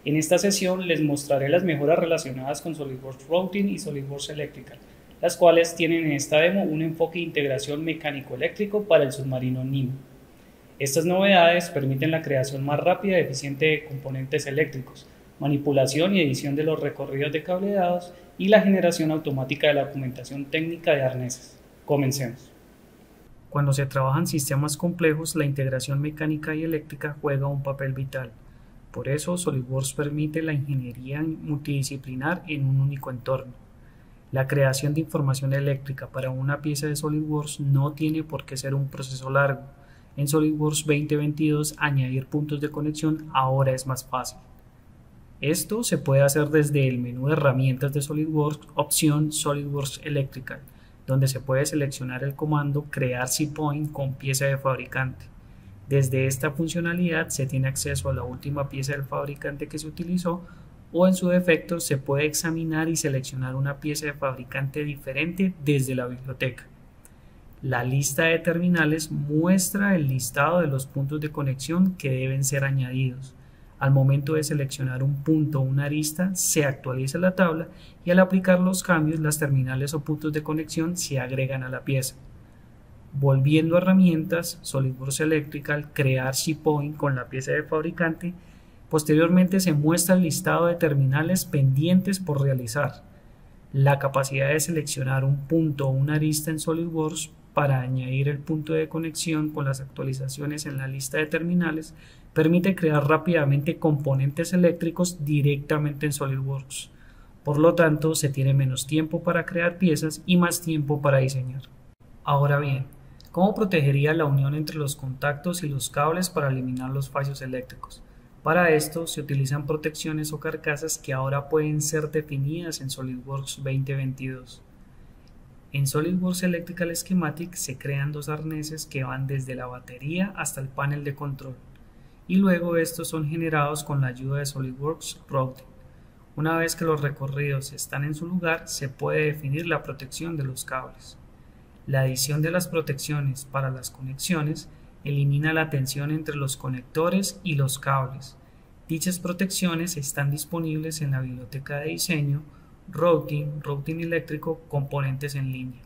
En esta sesión les mostraré las mejoras relacionadas con SolidWorks Routing y SolidWorks Electrical, las cuales tienen en esta demo un enfoque de integración mecánico-eléctrico para el submarino Nemo. Estas novedades permiten la creación más rápida y eficiente de componentes eléctricos, manipulación y edición de los recorridos de cableados y la generación automática de la documentación técnica de arneses. Comencemos. Cuando se trabajan sistemas complejos, la integración mecánica y eléctrica juega un papel vital. Por eso, SolidWorks permite la ingeniería multidisciplinar en un único entorno. La creación de información eléctrica para una pieza de SolidWorks no tiene por qué ser un proceso largo. En SolidWorks 2022, añadir puntos de conexión ahora es más fácil. Esto se puede hacer desde el menú de herramientas de SolidWorks, opción SolidWorks Electrical, donde se puede seleccionar el comando crear C-Point con pieza de fabricante. Desde esta funcionalidad se tiene acceso a la última pieza del fabricante que se utilizó o en su defecto se puede examinar y seleccionar una pieza de fabricante diferente desde la biblioteca. La lista de terminales muestra el listado de los puntos de conexión que deben ser añadidos. Al momento de seleccionar un punto o una arista, se actualiza la tabla y al aplicar los cambios, las terminales o puntos de conexión se agregan a la pieza. Volviendo a herramientas, SolidWorks Electrical, crear C-Point con la pieza de fabricante, posteriormente se muestra el listado de terminales pendientes por realizar. La capacidad de seleccionar un punto o una arista en SolidWorks para añadir el punto de conexión con las actualizaciones en la lista de terminales permite crear rápidamente componentes eléctricos directamente en SolidWorks. Por lo tanto, se tiene menos tiempo para crear piezas y más tiempo para diseñar. Ahora bien, ¿cómo protegería la unión entre los contactos y los cables para eliminar los fallos eléctricos? Para esto se utilizan protecciones o carcasas que ahora pueden ser definidas en SolidWorks 2022. En SolidWorks Electrical Schematic se crean dos arneses que van desde la batería hasta el panel de control, y luego estos son generados con la ayuda de SolidWorks Routing. Una vez que los recorridos están en su lugar, se puede definir la protección de los cables. La adición de las protecciones para las conexiones elimina la tensión entre los conectores y los cables. Dichas protecciones están disponibles en la biblioteca de diseño, Routing eléctrico, componentes en línea.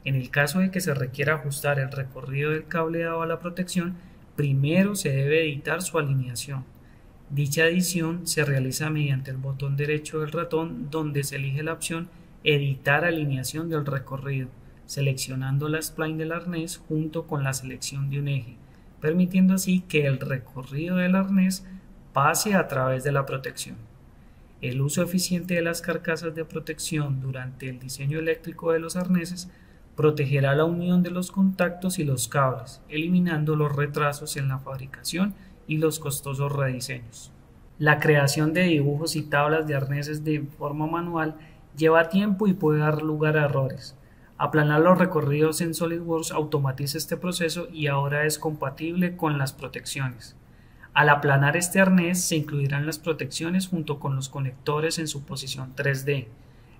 En el caso de que se requiera ajustar el recorrido del cableado a la protección, primero se debe editar su alineación. Dicha edición se realiza mediante el botón derecho del ratón, donde se elige la opción Editar alineación del recorrido, seleccionando la spline del arnés junto con la selección de un eje, permitiendo así que el recorrido del arnés pase a través de la protección. El uso eficiente de las carcasas de protección durante el diseño eléctrico de los arneses protegerá la unión de los contactos y los cables, eliminando los retrasos en la fabricación y los costosos rediseños. La creación de dibujos y tablas de arneses de forma manual lleva tiempo y puede dar lugar a errores. Aplanar los recorridos en SolidWorks automatiza este proceso y ahora es compatible con las protecciones. Al aplanar este arnés se incluirán las protecciones junto con los conectores en su posición 3D.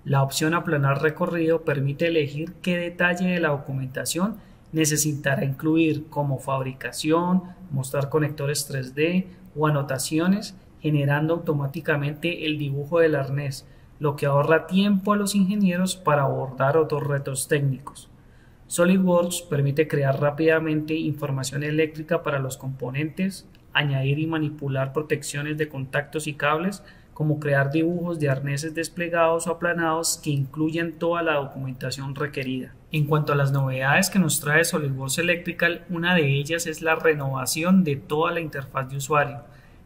La opción aplanar recorrido permite elegir qué detalle de la documentación necesitará incluir, como fabricación, mostrar conectores 3D o anotaciones, generando automáticamente el dibujo del arnés, lo que ahorra tiempo a los ingenieros para abordar otros retos técnicos. SolidWorks permite crear rápidamente información eléctrica para los componentes, añadir y manipular protecciones de contactos y cables, como crear dibujos de arneses desplegados o aplanados que incluyan toda la documentación requerida. En cuanto a las novedades que nos trae SolidWorks Electrical, una de ellas es la renovación de toda la interfaz de usuario.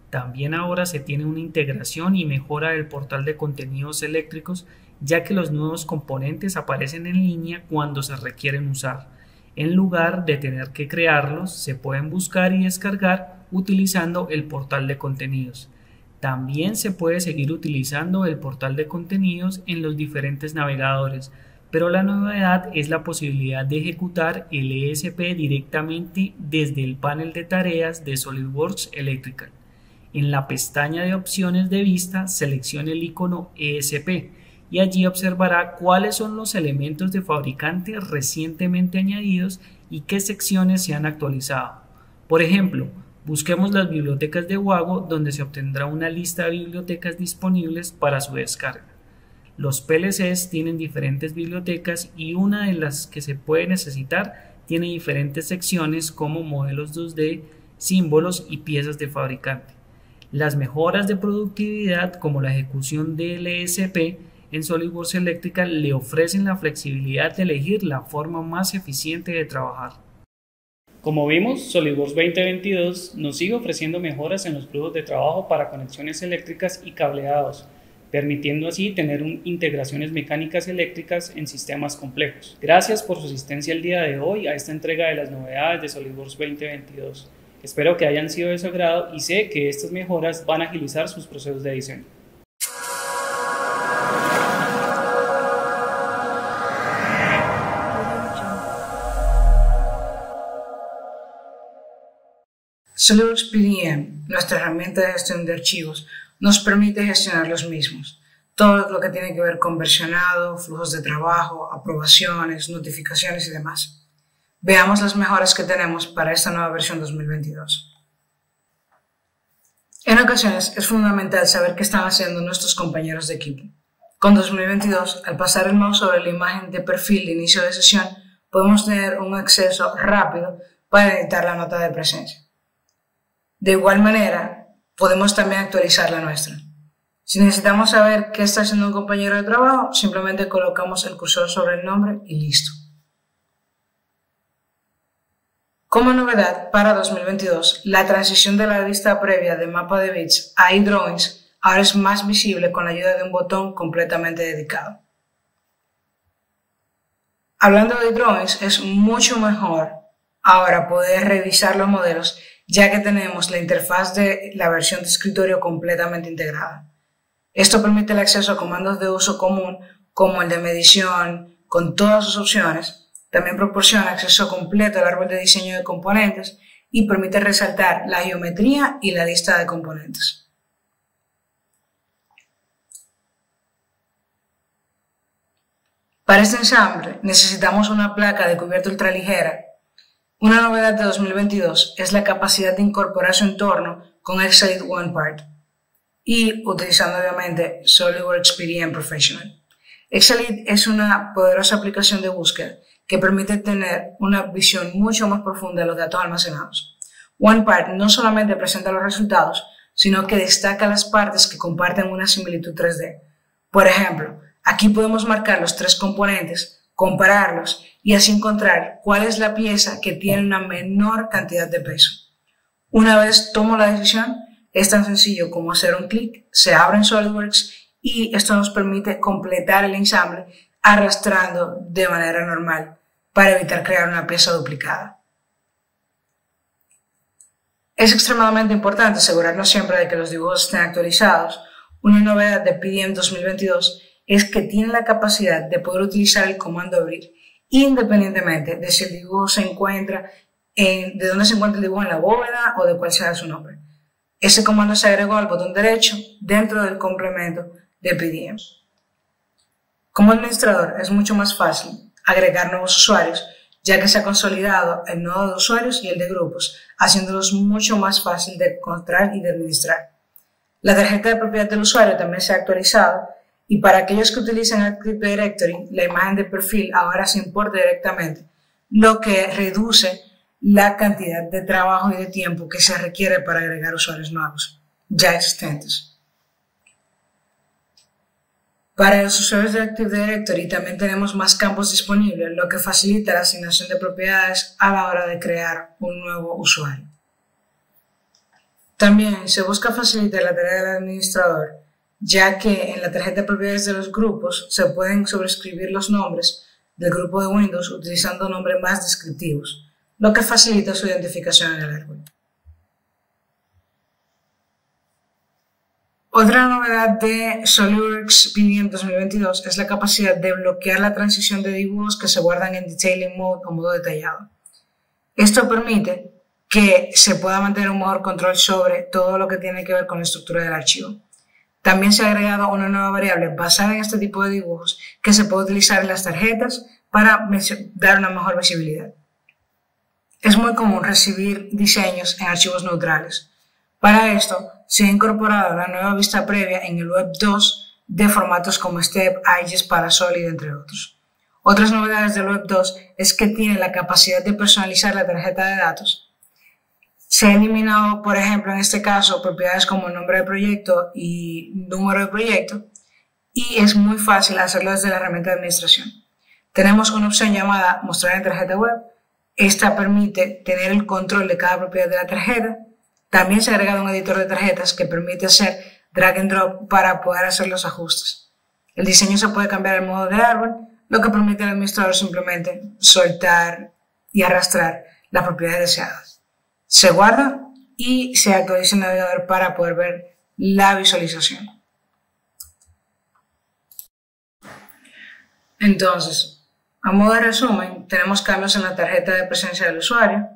También ahora se tiene una integración y mejora del portal de contenidos eléctricos, ya que los nuevos componentes aparecen en línea cuando se requieren usar. En lugar de tener que crearlos, se pueden buscar y descargar utilizando el portal de contenidos. También se puede seguir utilizando el portal de contenidos en los diferentes navegadores, pero la novedad es la posibilidad de ejecutar el ESP directamente desde el panel de tareas de SolidWorks Electrical. En la pestaña de opciones de vista, seleccione el icono ESP y allí observará cuáles son los elementos de fabricante recientemente añadidos y qué secciones se han actualizado. Por ejemplo, busquemos las bibliotecas de Wago, donde se obtendrá una lista de bibliotecas disponibles para su descarga. Los PLCs tienen diferentes bibliotecas y una de las que se puede necesitar tiene diferentes secciones como modelos 2D, símbolos y piezas de fabricante. Las mejoras de productividad como la ejecución del ESP en SolidWorks Electrical le ofrecen la flexibilidad de elegir la forma más eficiente de trabajar. Como vimos, SolidWorks 2022 nos sigue ofreciendo mejoras en los flujos de trabajo para conexiones eléctricas y cableados, permitiendo así tener integraciones mecánicas eléctricas en sistemas complejos. Gracias por su asistencia el día de hoy a esta entrega de las novedades de SolidWorks 2022. Espero que hayan sido de su agrado y sé que estas mejoras van a agilizar sus procesos de diseño. SolidWorks PDM, nuestra herramienta de gestión de archivos, nos permite gestionar los mismos. Todo lo que tiene que ver con versionado, flujos de trabajo, aprobaciones, notificaciones y demás. Veamos las mejoras que tenemos para esta nueva versión 2022. En ocasiones es fundamental saber qué están haciendo nuestros compañeros de equipo. Con 2022, al pasar el mouse sobre la imagen de perfil de inicio de sesión, podemos tener un acceso rápido para editar la nota de presencia. De igual manera, podemos también actualizar la nuestra. Si necesitamos saber qué está haciendo un compañero de trabajo, simplemente colocamos el cursor sobre el nombre y listo. Como novedad para 2022, la transición de la lista previa de mapa de bits a iDrawings ahora es más visible con la ayuda de un botón completamente dedicado. Hablando de iDrawings, es mucho mejor ahora poder revisar los modelos, ya que tenemos la interfaz de la versión de escritorio completamente integrada. Esto permite el acceso a comandos de uso común como el de medición, con todas sus opciones. También proporciona acceso completo al árbol de diseño de componentes y permite resaltar la geometría y la lista de componentes. Para este ensamble necesitamos una placa de cubierta ultraligera. Una novedad de 2022 es la capacidad de incorporar su entorno con Excelid OnePart y utilizando obviamente SolidWorks PDM Professional. Excelid es una poderosa aplicación de búsqueda que permite tener una visión mucho más profunda de los datos almacenados. OnePart no solamente presenta los resultados, sino que destaca las partes que comparten una similitud 3D. Por ejemplo, aquí podemos marcar los 3 componentes, compararlos y así encontrar cuál es la pieza que tiene una menor cantidad de peso. Una vez tomo la decisión, es tan sencillo como hacer un clic, se abre en SolidWorks y esto nos permite completar el ensamble arrastrando de manera normal para evitar crear una pieza duplicada. Es extremadamente importante asegurarnos siempre de que los dibujos estén actualizados. Una novedad de PDM 2022 es que tiene la capacidad de poder utilizar el comando abrir independientemente de si el dibujo se encuentra de dónde se encuentra el dibujo en la bóveda o de cuál sea su nombre. Ese comando se agregó al botón derecho dentro del complemento de PDM. Como administrador es mucho más fácil agregar nuevos usuarios, ya que se ha consolidado el nodo de usuarios y el de grupos, haciéndolos mucho más fácil de encontrar y de administrar. La tarjeta de propiedad del usuario también se ha actualizado y para aquellos que utilizan Active Directory, la imagen de perfil ahora se importa directamente, lo que reduce la cantidad de trabajo y de tiempo que se requiere para agregar usuarios nuevos, ya existentes. Para los usuarios de Active Directory también tenemos más campos disponibles, lo que facilita la asignación de propiedades a la hora de crear un nuevo usuario. También se busca facilitar la tarea del administrador, ya que en la tarjeta de propiedades de los grupos se pueden sobreescribir los nombres del grupo de Windows utilizando nombres más descriptivos, lo que facilita su identificación en el árbol. Otra novedad de SolidWorks PDM 2022 es la capacidad de bloquear la transición de dibujos que se guardan en Detailing Mode o modo detallado. Esto permite que se pueda mantener un mejor control sobre todo lo que tiene que ver con la estructura del archivo. También se ha agregado una nueva variable basada en este tipo de dibujos que se puede utilizar en las tarjetas para dar una mejor visibilidad. Es muy común recibir diseños en archivos neutrales. Para esto, se ha incorporado la nueva vista previa en el Web 2 de formatos como Step, IGES, Parasolid, entre otros. Otras novedades del Web 2 es que tiene la capacidad de personalizar la tarjeta de datos. Se ha eliminado, por ejemplo, en este caso, propiedades como nombre de proyecto y número de proyecto, y es muy fácil hacerlo desde la herramienta de administración. Tenemos una opción llamada Mostrar en tarjeta web. Esta permite tener el control de cada propiedad de la tarjeta. También se ha agregado un editor de tarjetas que permite hacer drag and drop para poder hacer los ajustes. El diseño se puede cambiar en modo de árbol, lo que permite al administrador simplemente soltar y arrastrar las propiedades deseadas. Se guarda y se actualiza el navegador para poder ver la visualización. Entonces, a modo de resumen, tenemos cambios en la tarjeta de presencia del usuario.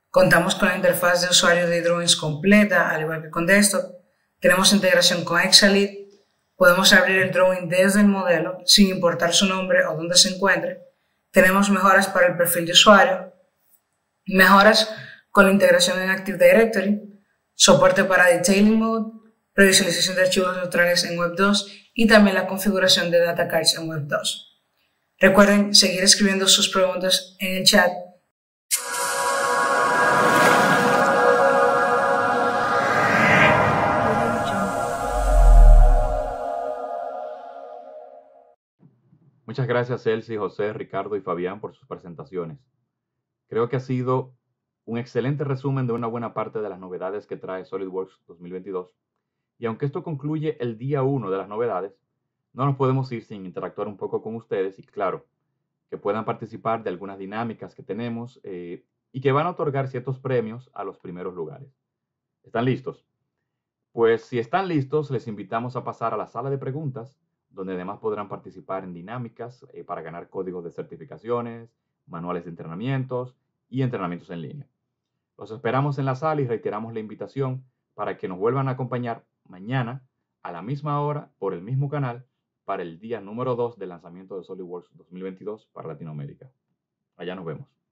Contamos con la interfaz de usuario de Drawings completa, al igual que con Desktop. Tenemos integración con Excelid. Podemos abrir el drawing desde el modelo, sin importar su nombre o dónde se encuentre. Tenemos mejoras para el perfil de usuario, mejoras con la integración en Active Directory, soporte para Detailing Mode, previsualización de archivos neutrales en Web 2 y también la configuración de Data Cards en Web 2. Recuerden seguir escribiendo sus preguntas en el chat. Muchas gracias Elsie, José, Ricardo y Fabián por sus presentaciones. Creo que ha sido un excelente resumen de una buena parte de las novedades que trae SolidWorks 2022. Y aunque esto concluye el día 1 de las novedades, no nos podemos ir sin interactuar un poco con ustedes y, claro, que puedan participar de algunas dinámicas que tenemos y que van a otorgar ciertos premios a los primeros lugares. ¿Están listos? Pues si están listos, les invitamos a pasar a la sala de preguntas, donde además podrán participar en dinámicas para ganar códigos de certificaciones, manuales de entrenamientos y entrenamientos en línea. Los esperamos en la sala y reiteramos la invitación para que nos vuelvan a acompañar mañana a la misma hora por el mismo canal para el día número 2 del lanzamiento de SolidWorks 2022 para Latinoamérica. Allá nos vemos.